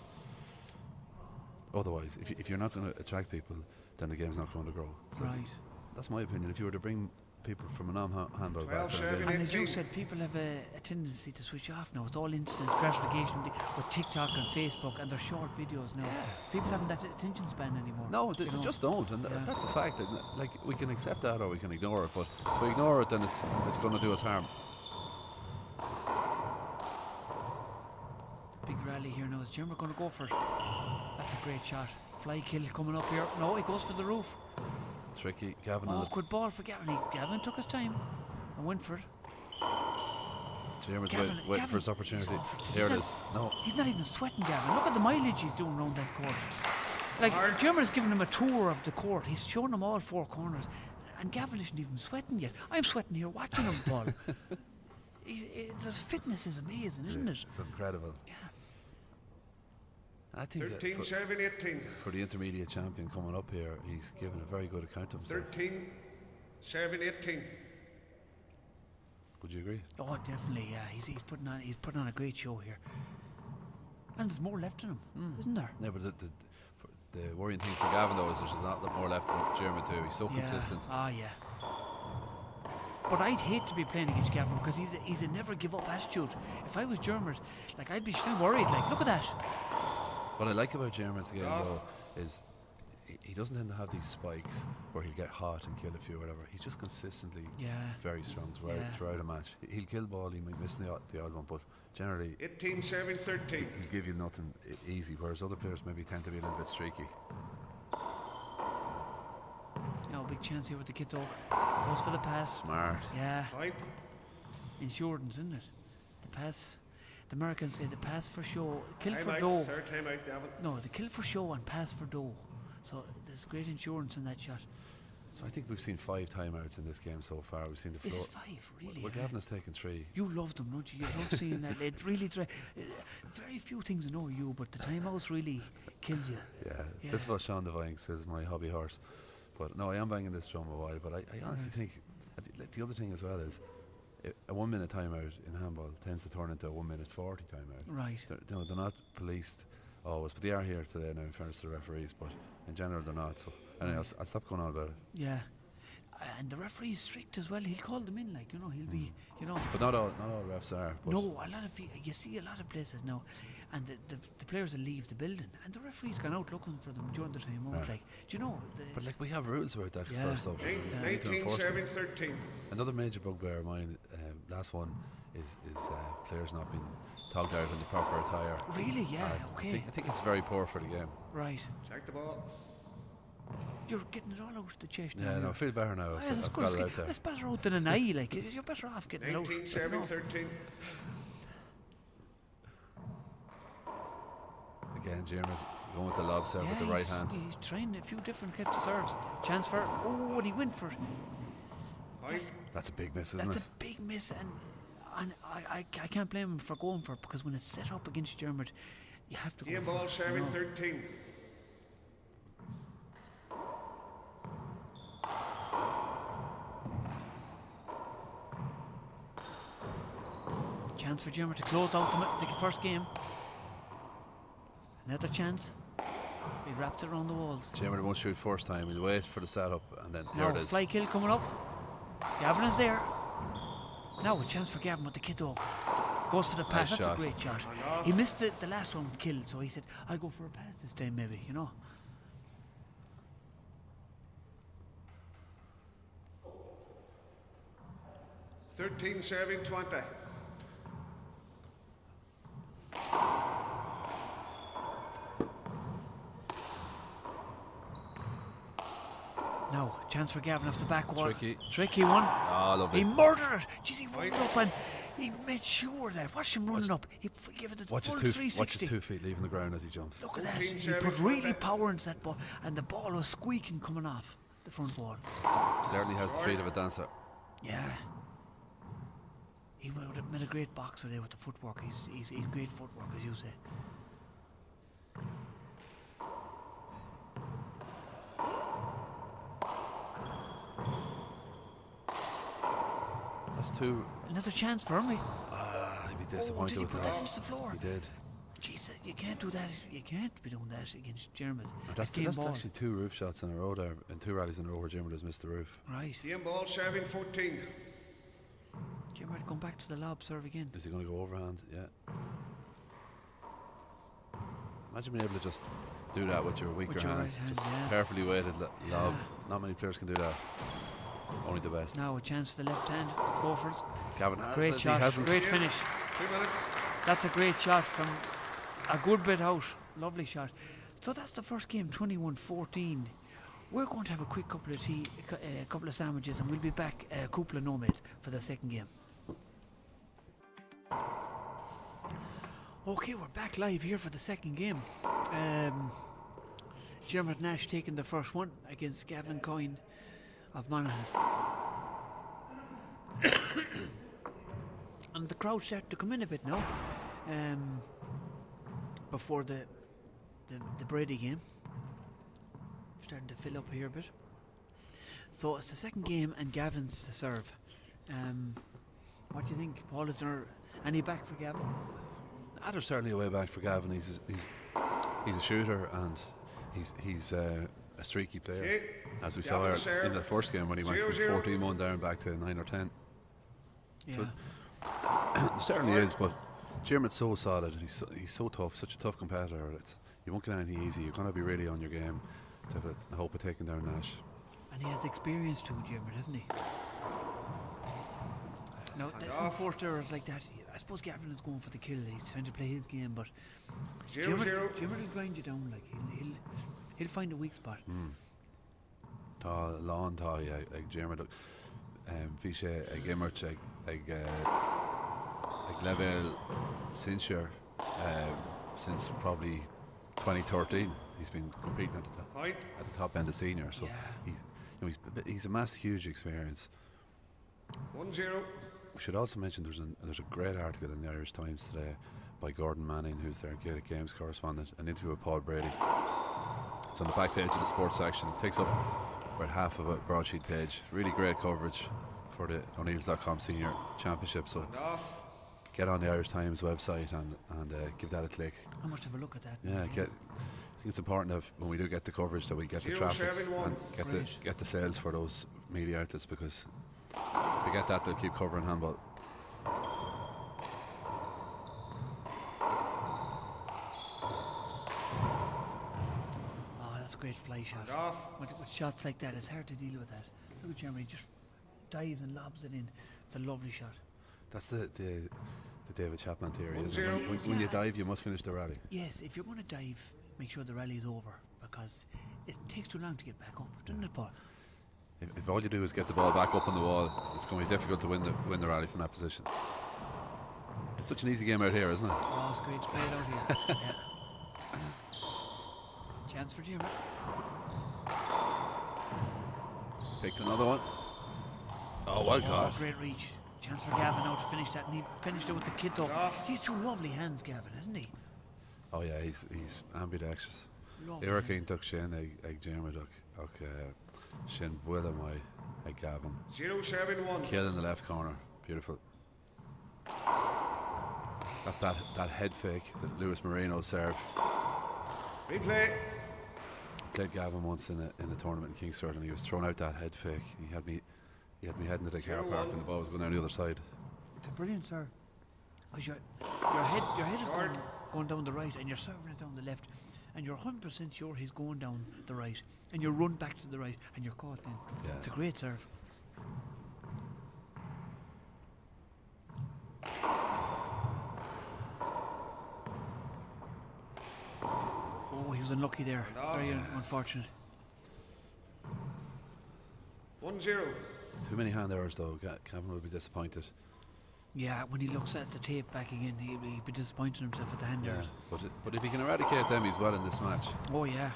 Otherwise, if you're not going to attract people, then the game's not going to grow. So Right. that's my opinion. If you were to bring people from a non-handball 12 background. serving. in. And as you 18. said, people have a tendency to switch off now. It's all instant gratification with TikTok and Facebook, and they're short videos now. People haven't that attention span anymore. No, they you know. just don't, and Yeah. that's a fact. And, like, we can accept that or we can ignore it, but if we ignore it, then it's going to do us harm. Big rally here now. Is Jimmer going to go for it? That's a great shot. Fly kill coming up here. No, he goes for the roof. Tricky, Gavin. Awkward ball for Gavin. Gavin took his time and went for it. Jeremy's Gavin- waiting for his Gavin, opportunity. he's off it. Here it He's is. No, He's not even sweating, Gavin. Look at the mileage he's doing around that court. Like, Hard. Jimmer's giving him a tour of the court. He's showing him all four corners. And Gavin isn't even sweating yet. I'm sweating here watching him, Paul. The fitness is amazing, isn't it? it's incredible. Yeah. I think 13 serving 18. for the intermediate champion coming up here, he's given a very good account of himself. 13 serving 18. Would you agree? Oh, definitely. Yeah, he's putting on a great show here. And there's more left in him, isn't there? Yeah, but the worrying thing for Gavin though is there's not a lot more left in Jeremy too. He's so consistent. Ah, yeah. But I'd hate to be playing against Gavin because he's a never give up attitude. If I was German, like, I'd be still worried. Like, look at that. What I like about Jeremy's game Off. though is he doesn't tend to have these spikes where he'll get hot and kill a few or whatever. He's just consistently Yeah. very strong Yeah. throughout a match. He'll kill ball, he might miss the odd one, but generally 18 serving 13. he'll give you nothing easy, whereas other players maybe tend to be a little bit streaky. No, big chance here with the kid though. Goes for the pass. Smart. Yeah. Point. Insurance, isn't it? The pass. The Americans say the pass for show, kill Time for out. dough. Third time out, Gavin. No, the kill for show and pass for dough. So there's great insurance in that shot. So I think we've seen 5 timeouts in this game so far. We've seen the This floor. is 5, really. Well, Gavin has taken 3. You love them, don't you? You love seeing that. It really very few things annoy you, but the timeouts really kills you. Yeah, Yeah. this is what Sean Devine says, my hobby horse. But no, I am banging this drum a while. But I honestly think the other thing as well is a 1 minute timeout in handball tends to turn into a 1 minute 40 timeout. Right. They're not policed always, but they are here today now in fairness to the referees. But in general, they're not. So anyway, I'll stop going on about it. Yeah. And the referee's strict as well. He'll call them in, like, you know, he'll be, you know. But not all refs are. But No, a lot of you see a lot of places now, and the players will leave the building, and the referee's gone out looking for them during the time out. Yeah. Like, do you know? But like we have rules about that sort Yeah. of stuff. Nine- We need to 19 enforce them. serving 13. Another major bugbear of mine, last one, is players not being togged out in the proper attire. Really? Yeah. Okay. I think it's very poor for the game. Right. Check the ball. You're getting it all out of the chest now. Yeah, no, I you're- feel better now. Ah, that's I've good. got it out there. It's better out than an eye. Like, you're better off getting it out. 19 But serving no. 13. Again, Jeremy going with the lob serve Yeah, with the right hand. he's trying a few different types of serves. Chance for, and he went for it. Point. That's a big miss, isn't That's it? a big miss, and I can't blame him for going for it, because when it's set up against Dermot, you have to go Game for ball it, serving you know. 13. Chance for Dermot to close out the first game. Another chance. He wrapped it around the walls. Jeremy won't shoot first time. He'll wait for the setup, and then here Now, it is. fly kill coming up. Gavin is there. Now a chance for Gavin with the kid dog. Goes for the pass. Nice That's shot. a great shot. He missed the last one killed, so he said, I'll go for a pass this time maybe, you know. Thirteen serving 20. Now, chance for Gavin off the back wall. Tricky. One. Oh, lovely. He murdered it. Jeez, he rolled up and he made sure that. Watch him running up. He gave it the full Watch his 360. 2 feet leaving the ground as he jumps. Look at that. 14 He put serving really 20. power into that ball, and the ball was squeaking coming off the front wall. Certainly has the feet of a dancer. Yeah. He would have made a great boxer there with the footwork. He's great footwork, as you say. That's 2. Another chance for him. He'd be Did disappointed he with put that. that against the floor? He did. Jesus, you can't do that. You can't be doing that against Diarmuid. That's Game ball. actually 2 roof shots in a row there, and 2 rallies in a row where Diarmuid has missed the roof. Right. Game ball serving 14. Diarmuid come back to the lob, serve again. Is he going to go overhand? Yeah. Imagine being able to just do that with your weaker With your hand. right hand, Just yeah. perfectly weighted lob. Yeah. Not many players can do that. Only the best. Now a chance for the left hand. Go for it. Gavin has Great it. shot. He hasn't. Great Yeah. finish. 2 minutes. That's a great shot from a good bit out. Lovely shot. So that's the first game, 21-14. We're going to have a quick couple of tea, a couple of sandwiches, and we'll be back, Kupla Nomads, for the second game. Okay, we're back live here for the second game. Diarmuid Nash taking the first one against Gavin Coyle of Monaghan. And the crowd starting to come in a bit now. Before the Brady game. Starting to fill up here a bit. So it's the second game and Gavin's the serve. What do you think, Paul? Is there any back for Gavin? There's certainly a way back for Gavin. He's a shooter and he's a streaky player, Okay. as we Gavin saw serve. in the first game when he went from 0-0. 14-1 down back to 9 or 10. Yeah. So it certainly is, but Diarmuid's so solid. He's so tough, such a tough competitor. You won't get anything easy. You're going to be really on your game to have a hope of taking down Nash. And he has experience too, Diarmuid, hasn't he? No, there's some off. forced errors like that. I suppose Gavin is going for the kill. He's trying to play his game, but 0-0. Diarmuid will grind you down. Like he'll find a weak spot. Tá lán tá ag Diarmuid bhí sé ag immert ag level since probably 2013. He's been competing at Point. the top end of senior, so Yeah. he's amassed huge experience. 1-0. We should also mention there's a great article in the Irish Times today by Gordon Manning, who's their Gaelic Games correspondent, an interview with Paul Brady. It's on the back page of the sports section. It takes up about half of a broadsheet page. Really great coverage for the O'Neill's.com Senior Championship. So And off. get on the Irish Times website and give that a click. I must have a look at that. Yeah, I think it's important that when we do get the coverage that we get the 0-7-1. traffic and Great. get the sales for those media outlets, because if they get that, they'll keep covering handball. Oh, that's a great fly shot. And off. With shots like that, it's hard to deal with that. Look at Jeremy, just dives and lobs it in. It's a lovely shot. That's the David Chapman theory, isn't 1-0. it? When you dive, you must finish the rally. Yes, if you're going to dive, make sure the rally is over, because it takes too long to get back up, doesn't it, Paul? If all you do is get the ball back up on the wall, it's going to be difficult to win the rally from that position. It's such an easy game out here, isn't it? Oh, it's great to play it out here. Yeah. Chance for Jeremy. Picked another one. Oh, well Oh, caught. great reach. Chance for Gavin now to finish that, and he finished it with the kid though. Off. He's two lovely hands, Gavin, isn't he? Oh yeah, he's ambidextrous. Lovely Iarcín hands. tuck sin ag Diarmuid ag sin buile mai ag Gavin. 0-7-1. Kill in the left corner. Beautiful. That's that head fake that Lewis Moreno served. Replay. Played Gavin once in a tournament in Kingsford, and he was throwing out that head fake. He had me heading to the car park, and the ball was going down the other side. It's a brilliant serve. Because your head is Short. going down the right, and you're serving it down the left, and you're 100% sure he's going down the right, and you run back to the right, and you're caught then. Yeah. It's a great serve. Oh, he was unlucky there. And off. Very unfortunate. 1-0. Too many hand errors though. Gavin will be disappointed. Yeah, when he looks at the tape back again, he'll be disappointing himself at the hand errors. But if he can eradicate them, he's well in this match. Oh yeah.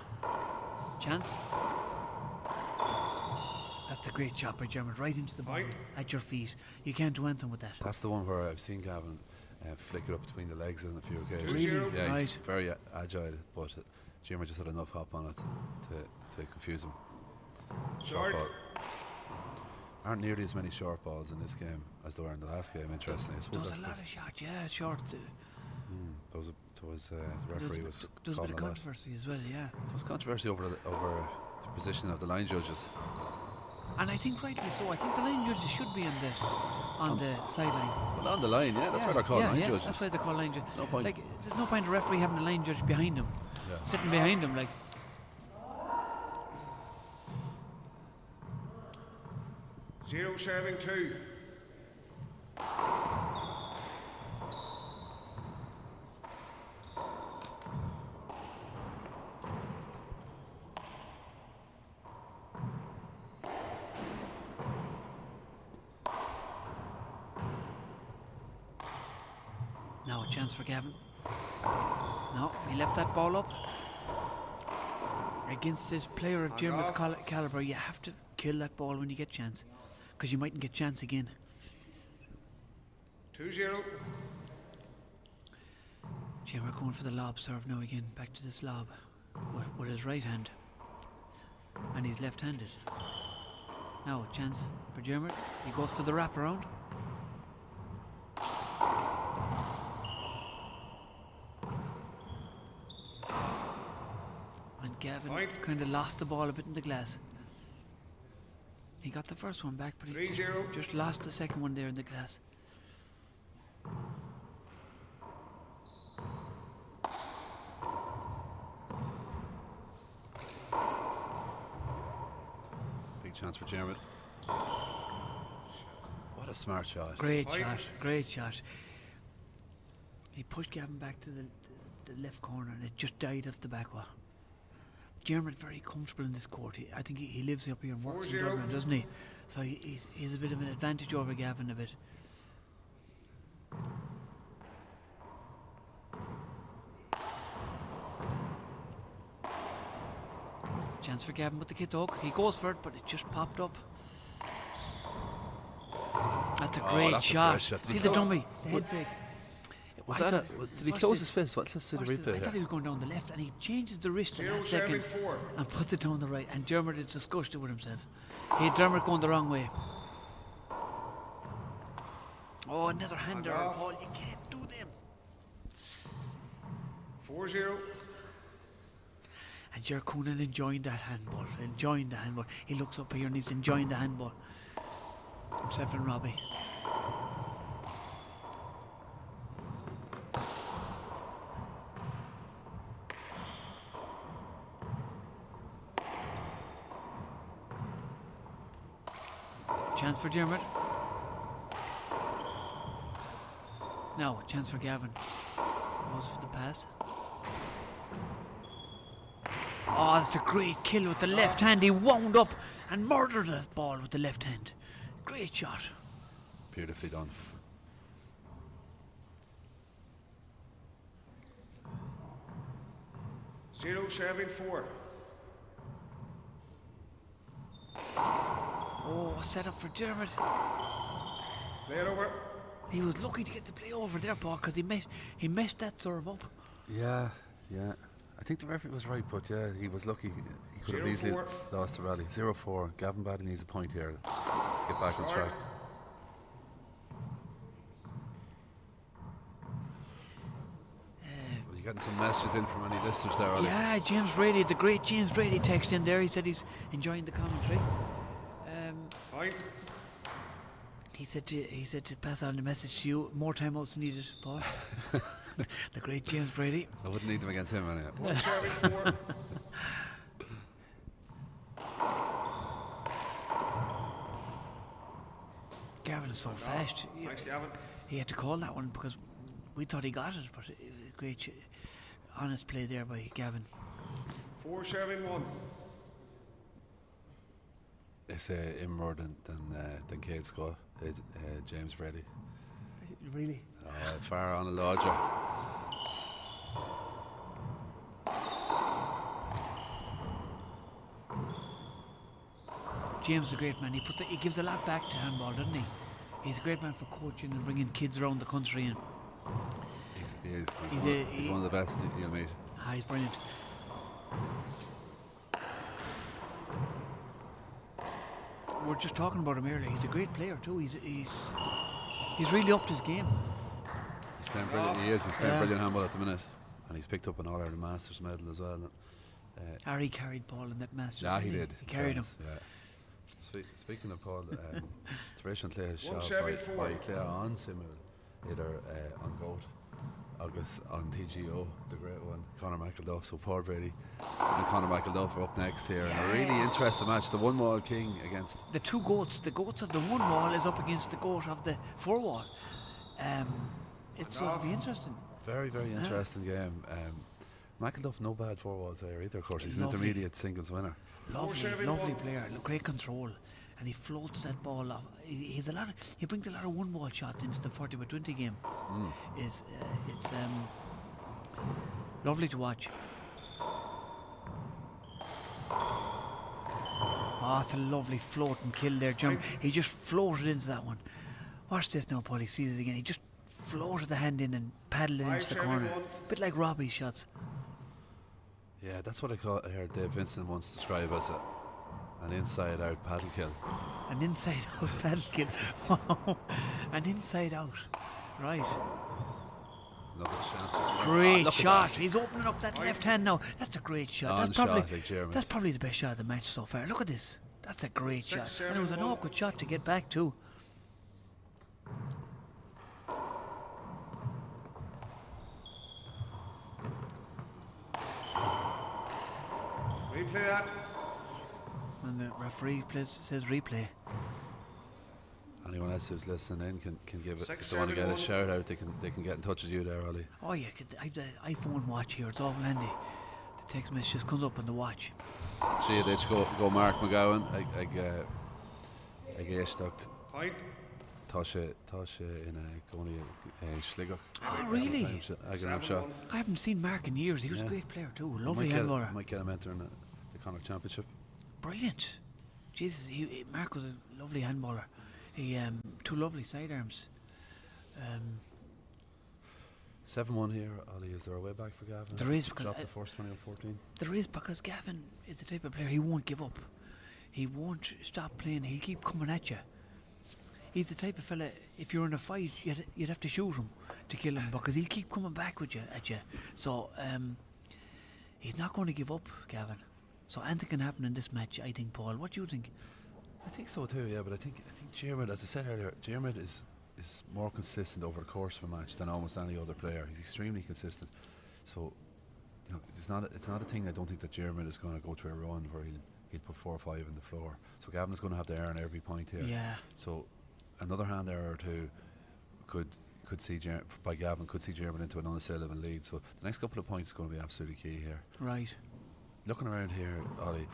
Chance. That's a great shot by Diarmuid, right into the ball, Point. at your feet. You can't do anything with that. That's the one where I've seen Gavin flick it up between the legs on a few occasions. Really? Yeah, he's Right. very agile, but Diarmuid just had enough hop on it to confuse him. Short. ball. Aren't nearly as many short balls in this game as there were in the last game. Interesting. I suppose There's a lot of shots, yeah, short. those there was the There's referee was a bit calling of on that. controversy as well, yeah. There was controversy over the position of the line judges. And I think rightly so. I think the line judges should be on the sideline. Well, on the line, yeah, that's why they're called line judges. That's why they're called line judges. No point. Like, there's no point a referee having a line judge behind him, sitting behind him, like. 0 serving 2. Now a chance for Gavin. No, he left that ball up. Against this player of Diarmuid's calibre, you have to kill that ball when you get chance, because you mightn't get chance again. 2-0. Diarmuid going for the lob serve now again. Back to this lob with his right hand, and he's left-handed. Now a chance for Diarmuid. He goes for the wraparound. And Gavin kind of lost the ball a bit in the glass. He got the first one back, but he 3-0. just lost the second one there in the glass. Big chance for Diarmuid. What a smart shot. Great shot, great shot. He pushed Gavin back to the left corner, and it just died off the back wall. Diarmuid very comfortable in this court. I think he lives up here and works in 4-0. Dublin, doesn't he? So he's a bit of an advantage over Gavin a bit. Chance for Gavin with the kid hook. He goes for it, but it just popped up. That's a great shot. See the dummy, the head fake. Was that did he close his fist? Let's see the replay I thought he here. was going down the left, and he changes the wrist in 0 that serving second 4. and puts it down the right. And Diarmuid is disgusted with himself. He had Diarmuid going the wrong way. Oh, another hander, off. Paul. You can't do them. 4-0. And Jerkunen enjoying that handball. Enjoying the handball. He looks up here and he's enjoying the handball. Himself and Robbie. Chance for Diarmuid. Now, chance for Gavin. Goes for the pass. Oh, that's a great kill with the left hand. He wound up and murdered that ball with the left hand. Great shot. Beautifully done. Zero serving 4. Oh, set up for Diarmuid. Play it over. He was lucky to get the play over there, Paul, because he messed that serve up. Yeah. I think the referee was right, but yeah, he was lucky. He could have easily 0-4. lost the rally. 0-4. Gavin Badden needs a point here. Let's get back on track. Well, you getting some messages in from any listeners there, Ollie? Yeah, James Brady, the great James Brady, text in there. He said he's enjoying the commentary. Point. He said to pass on the message to you. More timeouts needed, Paul. The great James Brady. I wouldn't need them against him anyway. 1 serving 4. Gavin is so fast. Thanks, Gavin. He had to call that one because we thought he got it, but great, honest play there by Gavin. 4 serving 1. It's more than Cade Scott, James Brady. Really? Far on a larger. James is a great man. He gives a lot back to handball, doesn't he? He's a great man for coaching and bringing kids around the country. And He's one of the best you'll meet. he's brilliant. We were just talking about him earlier. He's a great player too. He's really upped his game. He's playing brilliant. He is. He's playing brilliant handball at the minute. and he's picked up an All-Ireland Masters medal as well. Harry carried Paul in that Masters. Yeah, he didn't did. He carried him. Yeah. Speaking of Paul, Trish and Clare shot 174. by Clare on Simul, either on GOAT, August on TGO, the great one, Conor McElduff. So Paul Brady and Conor McElduff are up next here in a really interesting match. The one wall king against the two goats. The goats of the one wall is up against the goat of the four wall. It's going to be interesting. very interesting game. McElduff, no bad four wall player either. Of course, he's an Lovely. intermediate singles winner. Lovely player, great control, and he floats that ball off. He brings a lot of one ball shots into the 40-by-20 game. It's lovely to watch. Oh, it's a lovely floating kill there, Jim. He just floated into that one. Watch this now, Paul. He sees it again. He just floated the hand in and paddled it into the corner. A bit like Robbie's shots. Yeah, that's what I heard Dave Vincent once describe as an inside-out paddle kill. An inside-out paddle kill. Wow. An inside-out. Right. Another chance for Diarmuid. Great Look at shot. that. He's opening up that left hand now. That's a great shot. On That's probably shot, like Diarmuid. that's probably the best shot of the match so far. Look at this. That's a great shot. And it was an 6-7-1. awkward shot to get back to. Replay that. And the referee says replay. Anyone else who's listening in can give it. If 6-7-1. they want to get a shout out, they can get in touch with you there, Ollie. Oh yeah, I have the iPhone watch here. It's awful handy. The text message just comes up on the watch. See you, ditch go Mark McGowan. I stuck Point. Tasha in a Goni Sligo. Oh really? I got him shot. I haven't seen Mark in years. He was a Yeah. great player too. Lovely handballer. Might get him entering the Connacht Championship. Brilliant. Jesus, Mark was a lovely handballer. He two lovely sidearms. 7-1 here, Ollie. Is there a way back for Gavin? There is, because dropped the first 20-14. There is, because Gavin is the type of player, he won't give up. He won't stop playing. He'll keep coming at you. He's the type of fella, if you're in a fight, you'd have to shoot him to kill him, because he'll keep coming back at you. So he's not going to give up, Gavin. So anything can happen in this match, I think, Paul. What do you think? I think so too, yeah. But I think Diarmuid, as I said earlier, Diarmuid is more consistent over the course of a match than almost any other player. He's extremely consistent. So it's not a thing. I don't think that Diarmuid is going to go through a run where he'll put 4 or 5 on the floor. So Gavin's going to have to earn every point here. Yeah. So another hand error or two could see by Gavin could see Diarmuid into an unassailable lead. So the next couple of points is going to be absolutely key here. Right. Looking around here, Ollie,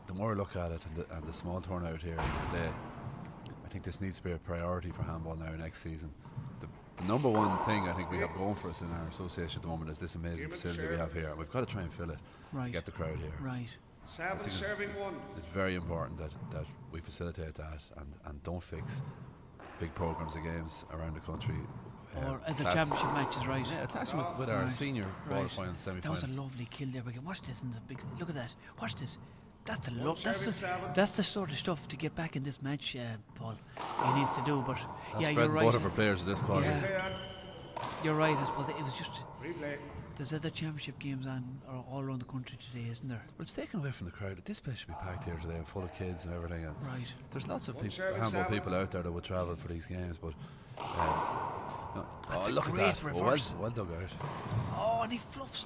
the more I look at it and the small turnout here today, I think this needs to be a priority for handball now next season. The number one thing I think we have going for us in our association at the moment is this amazing facility we have here, and we've got to try and fill it, Right. get the crowd here. Right. I 7 think serving 1. it's very important that we facilitate that and don't fix big programs of games around the country. Or at the championship matches, right? Yeah, attaching with our Right. senior Right. quarterfinals, That was semi-finals. a lovely kill there. But watch this, and the big look at that. Watch this. That's a One serving 7. that's the sort of stuff to get back in this match, Paul. He needs to do. But That's yeah, bread you're and right. butter for players of this quality. Yeah. Replay that. You're right. I suppose it was just Replay. there's other championship games on all around the country today, isn't there? But it's taken away from the crowd. This place should be packed here today and full of kids and everything. And Right. there's lots of One people, serving handball 7. people out there that would travel for these games, but no. That's a look at great that! reverse. Well dug out. Oh, and he fluffs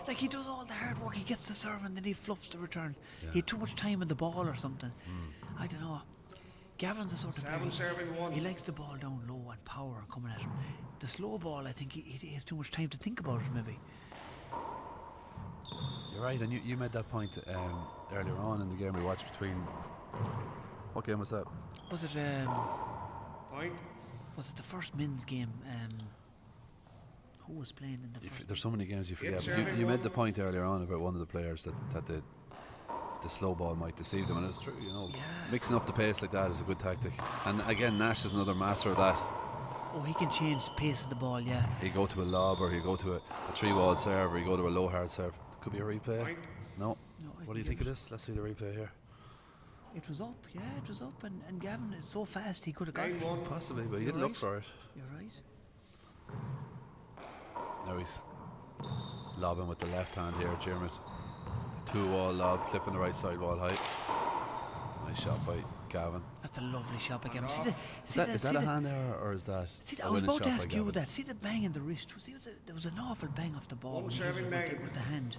like he does all the hard work. He gets the serve and then he fluffs the return. Yeah. He had too much time in the ball or something. I don't know. Gavin's the sort of 7 player. serving 1. He likes the ball down low and power coming at him. The slow ball, I think he has too much time to think about it. Maybe. You're right, and you made that point earlier on in the game we watched between. What game was that? Was it Point. was it the first men's game? Who was playing in the first? There's so many games you forget. serving You made one. the point earlier on about one of the players that the slow ball might deceive them, and it's true. You know, Yeah. mixing up the pace like that is a good tactic. And again, Nash is another master of that. Oh, he can change the pace of the ball. Yeah. He'll go to a lob, or he'll go to a 3-wall serve, or he'll go to a low hard serve. Could be a replay. Point. No. No, What do you think of this? Let's see the replay here. It was up. Yeah, it was up, and Gavin is so fast he could have got it. 9-1. Possibly, but he You're didn't look right. for it. You're right. Now he's lobbing with the left hand here, Diarmuid. 2-wall lob, clipping the right side wall high. Nice shot by Gavin. That's a lovely shot by Gavin. Is that a hand error or is that? See, a I was winning about to shot by ask you Gavin? that. See the bang in the wrist. There was an awful bang off the ball One when he hit serving it nine. with the hand.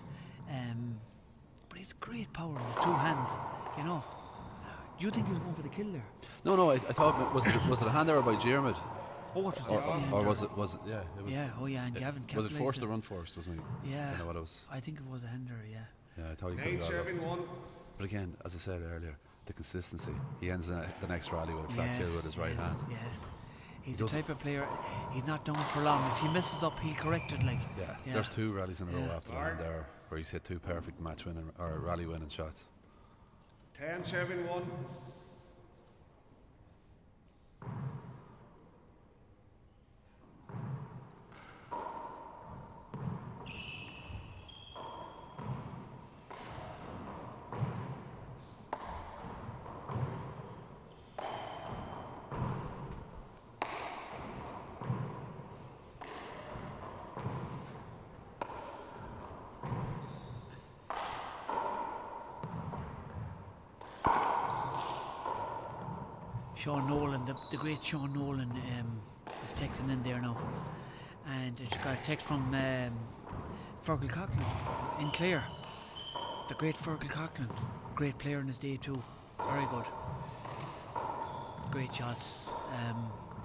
But he's great power in the two hands. You know. Do you think he was going for the kill there? No, I thought was it a hand error by Diarmuid? Oh, it was Or, definitely. or was it yeah, it was. Yeah. Oh yeah. And Gavin Was it capitalised forced or unforced? Wasn't it? Yeah. I know what it was. I think it was a hander. Yeah. Yeah, I thought he could 9 have got it. serving 1. But again, as I said earlier, the consistency. He ends the next rally with a flat kill with his right yes, hand. Yes. He's He the doesn't- type of player. He's not down for long. If he messes up, he'll correct it. Like. Yeah, there's 2 rallies in a row Yeah. after the hand there where he's hit 2 perfect match winning or rally winning shots. 10 serving 1. Sean Nolan, the great Sean Nolan, is texting in there now, and I just got a text from Fergal Coughlin in Clare. The great Fergal Coughlin, great player in his day too, very good, great shots.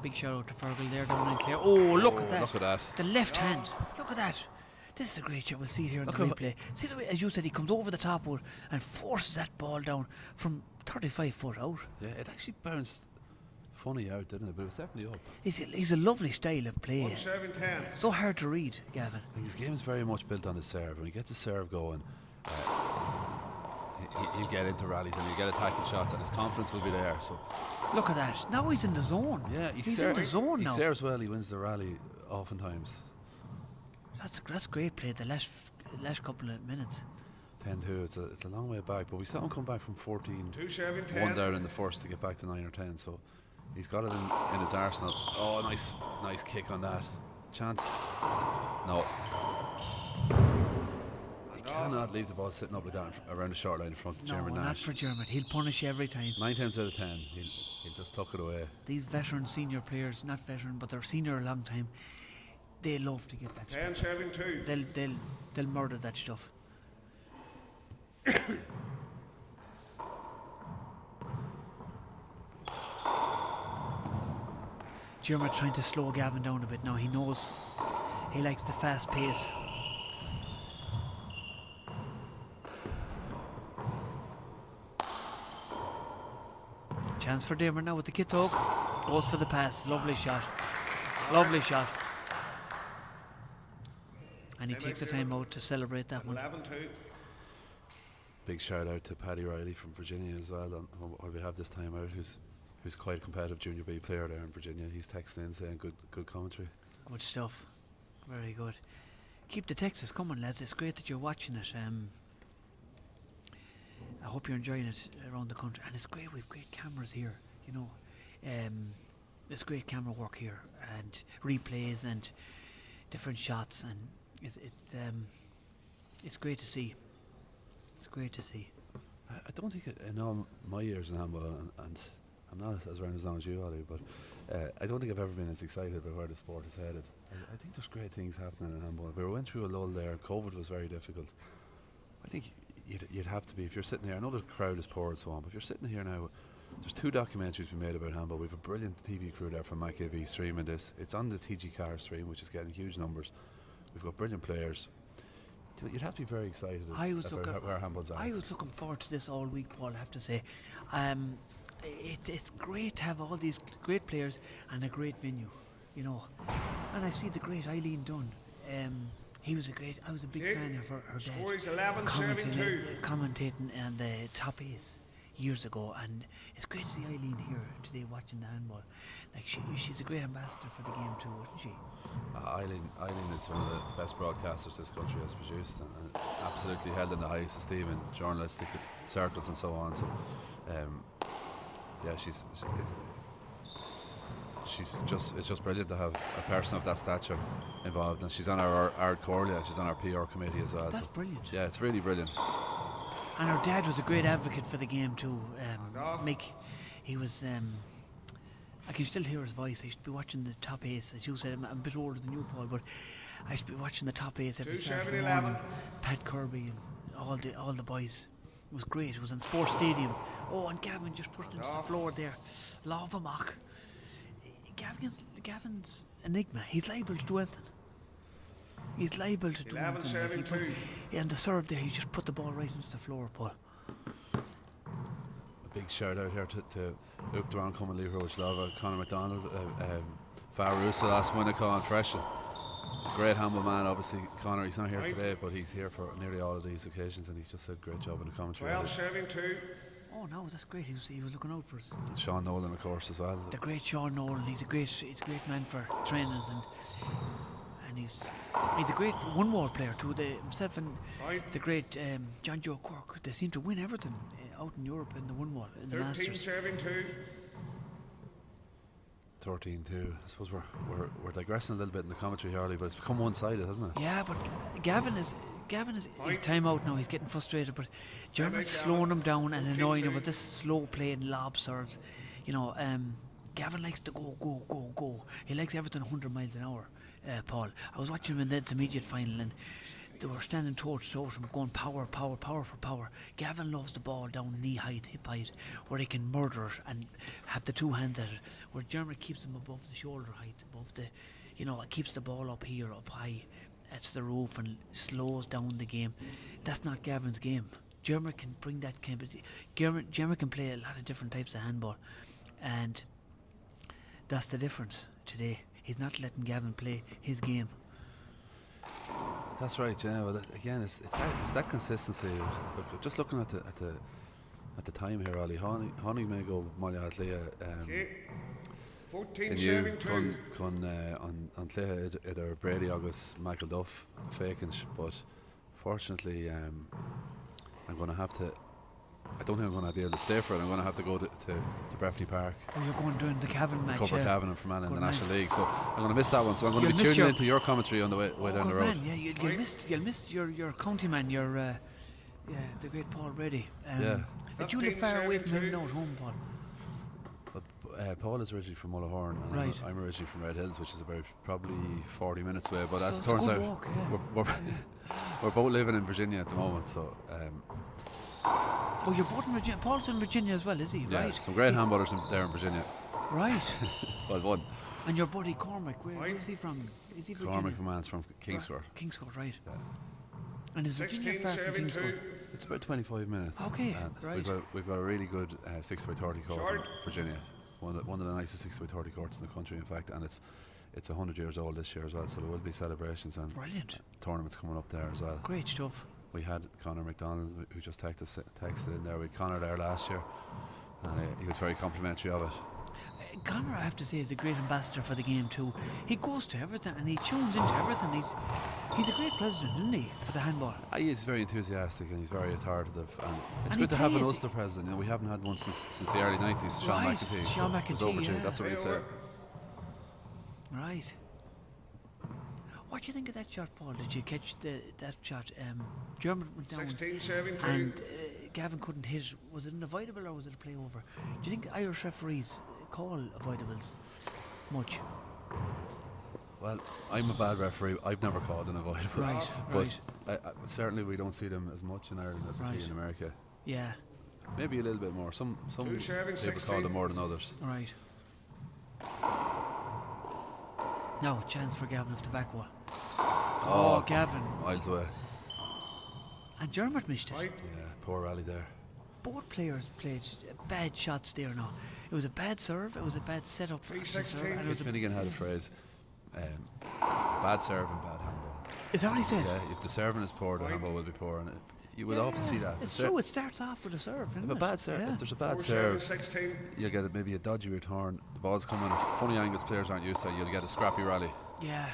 Big shout out to Fergal there down in Clare. Oh, look at that! Look at that. The left hand, look at that. This is a great shot. We'll see it here in the replay. See the way, as you said, he comes over the top wood and forces that ball down from 35 foot out. Yeah, it actually bounced funny out, didn't it? But it was definitely up. He's a lovely style of play. 1 serving 10. So hard to read, Gavin. I think his game is very much built on his serve. When he gets his serve going, he'll get into rallies and he'll get attacking shots, and his confidence will be there. So Look at that. Now he's in the zone. yeah, he's in the zone he now. serves well. He wins the rally oftentimes. That's great play. The last couple of minutes. 10-2. It's a long way back, but we saw him come back from 14. 2 serving 10. 1 down in the first to get back to 9 or 10. So he's got it in his arsenal. Oh, nice kick on that. Chance. No. He cannot leave the ball sitting up like that around the short line in front of No, Diarmuid not Nash. for Diarmuid. He'll punish you every time. 9 times out of 10, he'll just tuck it away. These veteran senior players, not veteran, but they're senior a long time. They love to get that 10 stuff. serving 2. They'll murder that stuff. Diarmuid trying to slow Gavin down a bit now. He knows he likes the fast pace. Chance for Diarmuid now with the kit hook. Goes for the pass. Lovely shot. Lovely shot. And he takes the time out to celebrate that one. 11 2. Big shout out to Paddy Riley from Virginia as well, on behalf this time out, who's quite a competitive junior B player there in Virginia. He's texting in saying good commentary. Good stuff. Very good. Keep the texts coming, lads. It's great that you're watching it. I hope you're enjoying it around the country. And it's great, we've great cameras here, you know. There's great camera work here, and replays and different shots, and it's great to see. It's great to see. I don't think in all my years in handball, and I'm not as around as long as you, Ollie, but I don't think I've ever been as excited about where the sport is headed. I think there's great things happening in handball. We went through a lull there. COVID was very difficult. I think you'd have to be, if you're sitting here, I know the crowd is poor and so on, but if you're sitting here now, there's 2 documentaries we made about handball. We have a brilliant TV crew there from MacAV streaming this. It's on the TG Car stream, which is getting huge numbers. We've got brilliant players. You'd have to be very excited about where handball's at. I was looking forward to this all week, Paul, I have to say. It's great to have all these great players and a great venue, you know. And I see the great Eileen Dunn. I was a big fan of her Score is dad 11 serving 2. commentating on the top ace years ago, and it's great to see Eileen here today watching the handball. Like she's a great ambassador for the game too, isn't she? Eileen is one of the best broadcasters this country has produced, and absolutely held in the highest esteem in journalistic circles and so on. So, yeah, it's just brilliant to have a person of that stature involved, and she's on our Coyle, she's on our PR committee as well. That's so brilliant. yeah, it's really brilliant. And her dad was a great advocate for the game too. Mick, he was. I can still hear his voice. I should be watching the top ace, as you said. I'm a bit older than you, Paul, but I should be watching the top ace every Saturday morning. Pat Kirby and all the boys. It was great. It was in Sports Stadium. Oh, and Gavin just pushed into the floor there. Lava mock. Gavin's enigma. He's liable to do anything. He's liable to do anything. And the serve there, he just put the ball right into the floor, Paul. A big shout out here to Luke Duran, Cumming, Lee Roach, Lava, Conor McDonald, Farousa last Monaghan and Fresh. Great handball man, obviously. Conor, he's not here today, but he's here for nearly all of these occasions, and he's just said great job in the commentary. 12-7-2. Oh no, that's great. He was looking out for us. And Sean Nolan, of course, as well. The great Sean Nolan. He's a great man for training, and he's a great one-wall player too. Himself and the great John Joe Cork. They seem to win everything out in Europe in the one-wall in the Masters. 13-7-2. 13-2. I suppose we're digressing a little bit in the commentary, Harley, but it's become one-sided, hasn't it? Yeah, but Gavin is time out now. He's getting frustrated, but Dermot's slowing him down and annoying him with this slow playing lob serves. You know, Gavin likes to go. He likes everything 100 miles an hour. Paul, I was watching him in the intermediate final, and they were standing toe to toe from going power for power. Gavin loves the ball down knee height, hip height, where he can murder it and have the two hands at it. Where Dermot keeps him above the shoulder height, above the, it keeps the ball up here, up high. It's the roof and slows down the game. That's not Gavin's game. Dermot can bring that kind of. Dermot can play a lot of different types of handball, and that's the difference today. He's not letting Gavin play his game. That's right, yeah. Well, again, it's that consistency. Look, just looking at the time here, Ollie. Honey may go Monaghan Leah. 14-7-2. On Clare either Brady August Michael Duff faking, but fortunately I'm going to have to. I don't think I'm going to be able to stay for it. I'm going to have to go to Breffni Park. Oh, you're going doing the Cavan match, cover Cavan and Fermanagh in the National League, so I'm going to miss that one. So I'm going to be tuning into your commentary on the way down the road. Man, yeah, you'll miss your county man, the great Paul Brady. Did you live far away from him now at home, Paul? Paul is originally from Mullahoran, and right. I'm originally from Red Hills, which is about probably 40 minutes away. But as it so turns out, walk, yeah. we're both living in Virginia at the moment. So. Oh, you're both in Virginia. Paul's in Virginia as well, is he? Yeah, right. Some great handballers there in Virginia. Right. Well, one. And your buddy Cormac, where is he from? Is he Virginia? Cormac McMahon's from Kingscourt. Kingscourt, right. Yeah. And is Virginia far from Kingscourt? It's about 25 minutes. Okay, and right. We've got a really good 60x30 court in Virginia. One of the nicest 60x30 courts in the country, in fact, and it's 100 years old this year as well, so there will be celebrations and tournaments coming up there as well. Great stuff. We had Conor McDonald, who just texted in there. We had Conor there last year, and he was very complimentary of it. Conor, I have to say, is a great ambassador for the game too. He goes to everything and he tunes into everything. He's a great president, isn't he, for the handball? He is very enthusiastic and he's very authoritative. And it's and good to have an Ulster president. We haven't had one since the early 90s. Sean McEntee. Sean McEntee, yeah. That's a real player. Right. What do you think of that shot, Paul? Did you catch that shot? Dermot went down 16-17. and Gavin couldn't hit. Was it an avoidable or was it a play over? Do you think Irish referees call avoidables much? Well, I'm a bad referee. I've never called an avoidable. Right, but certainly we don't see them as much in Ireland as we see in America. Yeah. Maybe a little bit more. Some people call them more than others. Right. Now, chance for Gavin off the back wall. Oh, Gavin. Miles away. And Dermot missed it. Yeah, poor rally there. Both players played bad shots there now. It was a bad serve, it was a bad setup. 3-16. Finnegan had a phrase, bad serve and bad handball. Is that what he says? Yeah, if the serving is poor, the handball will be poor. And you will often see that. It's true, it starts off with a serve, isn't if there's a bad serve, you'll get maybe a dodgy return. The ball's coming, funny angles players aren't used to, you'll get a scrappy rally. Yeah.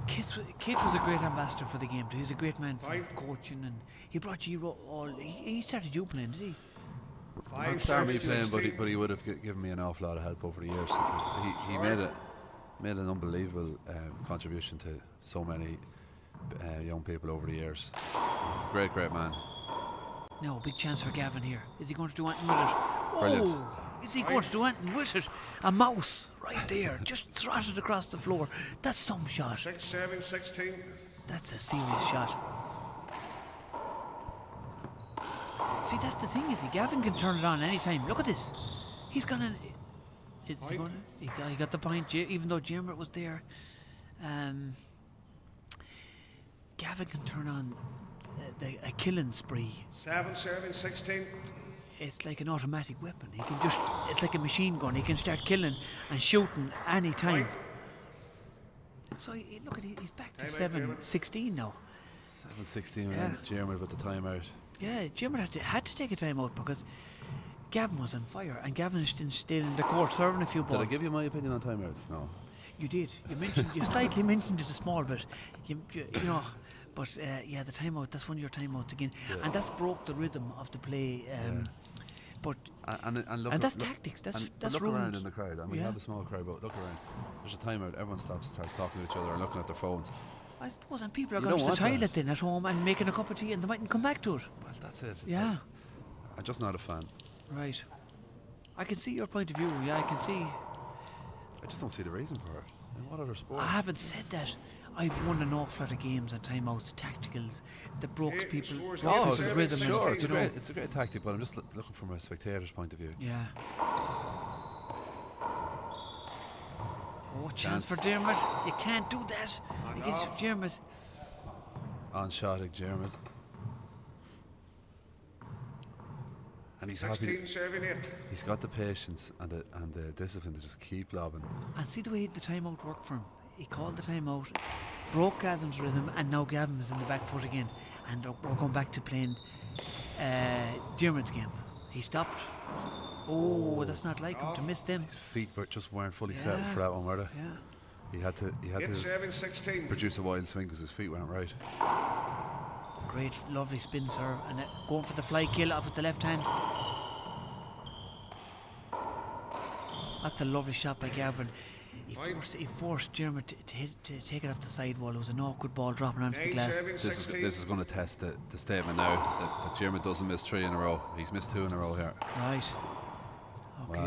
Kit was a great ambassador for the game too. He's a great man for coaching, and he brought you all. He started you playing, did he? I'd start me playing, but he would have given me an awful lot of help over the years. He made an unbelievable contribution to so many young people over the years. Great man. Now, big chance for Gavin here. Is he going to do anything with it? Brilliant. Oh, is he going to do anything with it? A mouse right there, just throttled across the floor. That's some shot. 6-7-16. That's a serious shot. See, that's the thing, Gavin can turn it on anytime. Look at this. He's gonna. He got the point, even though Diarmuid was there. Gavin can turn on a killing spree. 7-7-16. It's like an automatic weapon. He can just. It's like a machine gun. He can start killing and shooting any time. So look at he's back to 7-16 now. 7-16 and Diarmuid with the timeout. Yeah, Diarmuid had to take a timeout because Gavin was on fire and Gavin stayed in the court serving a few balls. Did I give you my opinion on timeouts? No. You did. You slightly mentioned it a small bit. You know, but the timeout. That's one of your timeouts again, and that's broke the rhythm of the play. But and that's tactics. That's look rules. around in the crowd, and we have a small crowd, but look around. There's a timeout. Everyone starts talking to each other and looking at their phones. I suppose, and people are going to the toilet then at home and making a cup of tea, and they mightn't come back to it. Well, that's it. Yeah. I'm just not a fan. Right. I can see your point of view. Yeah, I can see. I just don't see the reason for it. In what other sport? I haven't said that. I've won an awful lot of games and timeouts, tacticals, that broke people. Oh, rhythm. Sure, it's a great tactic, but I'm just looking from a spectator's point of view. Yeah. Oh, chance for Diarmuid. You can't do that against Diarmuid. On shot at Diarmuid. And he's happy. 16-7-8. He's got the patience and the discipline to just keep lobbing. And see the way the timeout worked for him. He called the timeout, broke Gavin's rhythm, and now Gavin is in the back foot again. And we're going back to playing Diarmuid's game. He stopped. Oh, that's not like him to miss them. His feet weren't fully set for that one, were they? Yeah. He had to 8-7-16. produce a wild swing because his feet weren't right. Great, lovely spin serve, and going for the fly kill off with the left hand. That's a lovely shot by Gavin. He forced Diarmuid to take it off the sidewall. It was an awkward ball dropping onto the glass. This is going to test the statement now that Diarmuid doesn't miss 3 in a row. He's missed 2 in a row here. Right. Okay.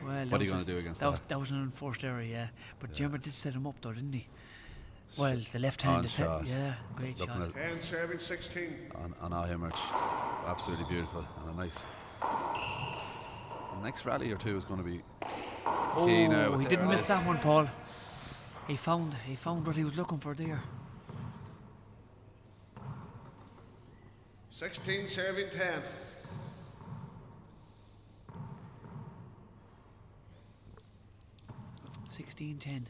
Well, what are you going to do against that? That was an unforced error, yeah. But Diarmuid did set him up though, didn't he? Well, the left hand is shot. great shot. 10-7-16. On our image, absolutely beautiful and a nice. The next rally or two is going to be key now. Oh, he didn't miss that one, Paul. He found what he was looking for there. 16-7-10. 16-10.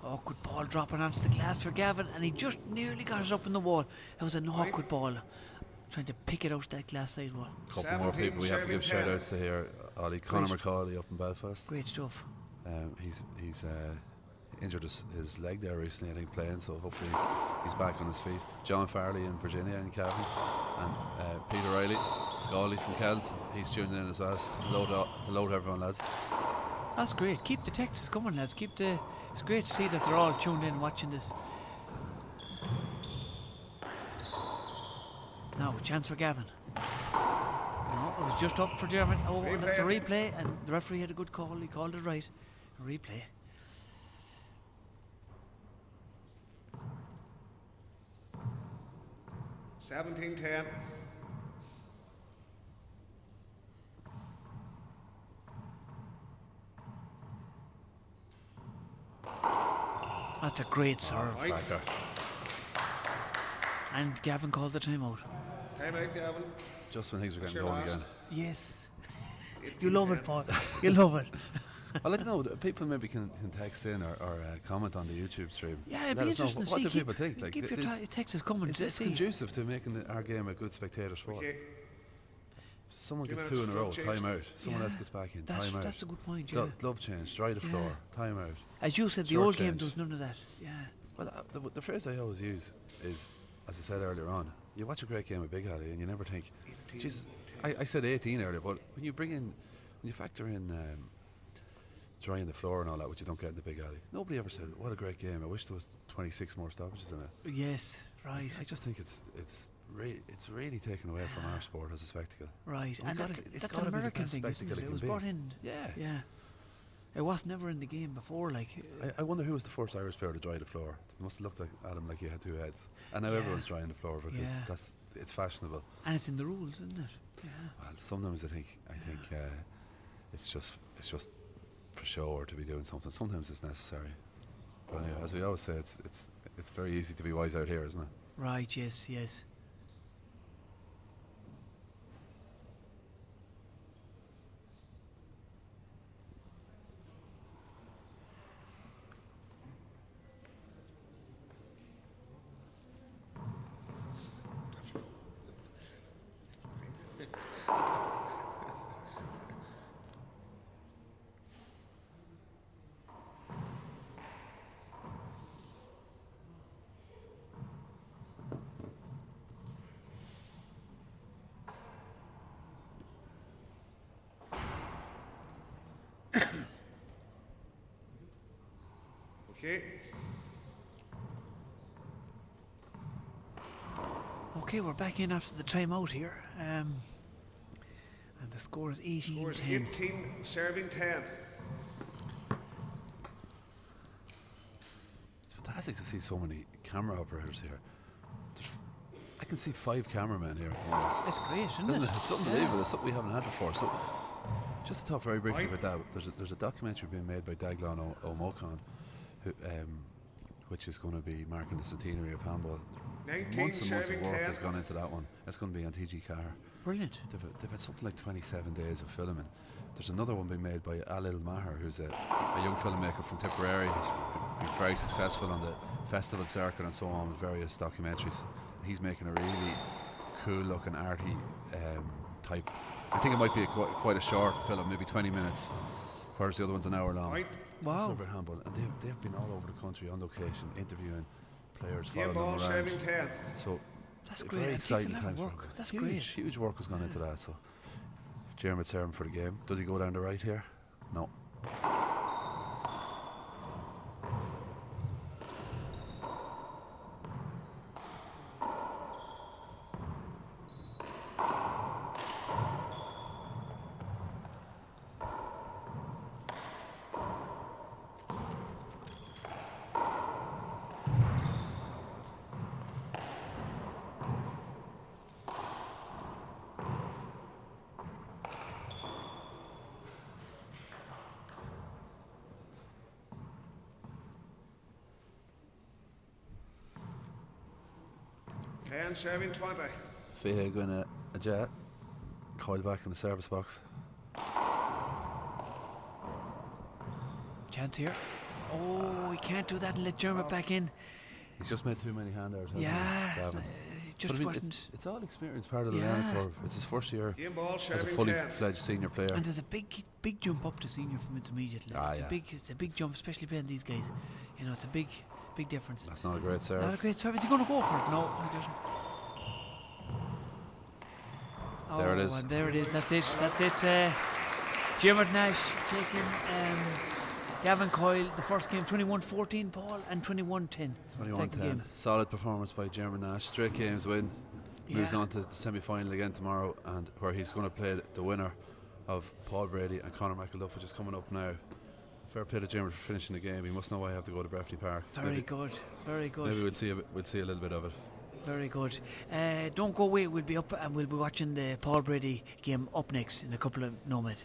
Awkward ball dropping onto the glass for Gavin, and he just nearly got it up in the wall. That was an awkward ball. Trying to pick it out that glass sidewall. A couple more people we have to give shout outs to here. Ollie, Conor McCauley up in Belfast. Great stuff. He's injured his leg there recently, I think, playing, so hopefully he's back on his feet. John Farley in Virginia in Cavan, and Peter Riley, Scully from Kells, he's tuned in as well. Hello to everyone, lads. That's great. Keep the texts coming, lads. It's great to see that they're all tuned in watching this. Now, chance for Gavin. No, it was just up for Diarmuid. Oh, and that's a replay, and the referee had a good call. He called it right. A replay. $17-10. That's a great serve. Right. And Gavin called the timeout. Timeout, Gavin. Just when things are getting What's your going last? again. Yes. You love it, Paul. You love it. I'd like to know, people maybe can text in or comment on the YouTube stream. Yeah, it'd Let be us know, interesting to what see. do people think? Like, Keep your texts coming. is this conducive to making our game a good spectator sport? Okay. someone 2 gets minutes, 2 in a row, glove change. time out. Someone Yeah. else gets back in, That's time out. that's a good point. Yeah. Glove change, dry the Yeah. floor, time out. As you said, the Short old game change. does none of that. Yeah. Well, the phrase I always use is, as I said earlier on, you watch a great game of Big Alley and you never think, 18, jeez, 10. I said 18 earlier, but when you factor in drying the floor and all that, which you don't get in the Big Alley, nobody ever said, what a great game, I wish there was 26 more stoppages in it. Yes. Right. I just think it's really taken away from our sport as a spectacle. Right. We've And gotta- that's it's an gotta be the American best thing, isn't spectacle it? it It was can brought be. in. Yeah. Yeah. It was never in the game before. Like. I wonder who was the first Irish player to dry the floor. It must have looked at him like he had 2 heads. And now Yeah. everyone's drying the floor because Yeah. it's fashionable. And it's in the rules, isn't it? Yeah. Well, sometimes I think it's just for show or to be doing something. Sometimes it's necessary. But anyway, as we always say, it's very easy to be wise out here, isn't it? Right. Yes. Yes. Okay. Okay, we're back in after the timeout here. And the score is 18-10. Scores 18, serving 10. It's fantastic to see so many camera operators here. I can see 5 cameramen here at the moment. It's great, isn't Isn't it? it? It's unbelievable. It's something we haven't had before. So, just to talk very briefly about that, there's a documentary being made by Daglon O'Mocon, which is going to be marking the centenary of handball. 19, Months and months of serving work 10. has gone into that one. It's going to be on TG Car. Brilliant. They've had something like 27 days of filming. There's another one being made by Alil Maher, who's a young filmmaker from Tipperary. He's been very successful on the festival circuit and so on with various documentaries. He's making a really cool looking arty type. I think it might be quite a short film, maybe 20 minutes, whereas the other one's an hour long. Point. Wow. It's about handball, and they've been all over the country on location interviewing players, Game following ball, them around. serving 10. So That's a great. very It takes a exciting lot time of for work. him. That's huge, great. huge work has gone into that. So Diarmuid serving for the game. Does he go down the right here? No. Ten, serving 20. Fahey going a jet. Coyle back in the service box. Chance here. Oh, he can't do that and let Diarmuid back in. He's just made too many hand errors. hasn't he, Yeah, Gavin? it just But I mean, wasn't. it's all experience, part of the Yeah. learning curve. It's his first year Game ball, as a serving fully 10. fledged senior player. And there's a big jump up to senior from intermediate level. Ah, It's yeah. a big jump, especially playing these guys. You know, it's a big difference. That's not a great serve. Not a great serve. Is he going to go for it? No, he doesn't. There it Oh, is. and there it is. That's it. That's it. Diarmuid Nash taking Gavin Coyle, the first game, 21-14, Paul, and 21-10. 21-10. Second game. Solid performance by Diarmuid Nash. Straight games win. Moves Yeah. on to the semi-final again tomorrow, and where he's going to play the winner of Paul Brady and Conor McAuliffe, which is coming up now. Fair play to Diarmuid for finishing the game. He must know why I have to go to Breffni Park. Very maybe, good. Very good. Maybe we'll see a little bit of it. Very good. Don't go away. We'll be up and we'll be watching the Paul Brady game up next in a couple of moments.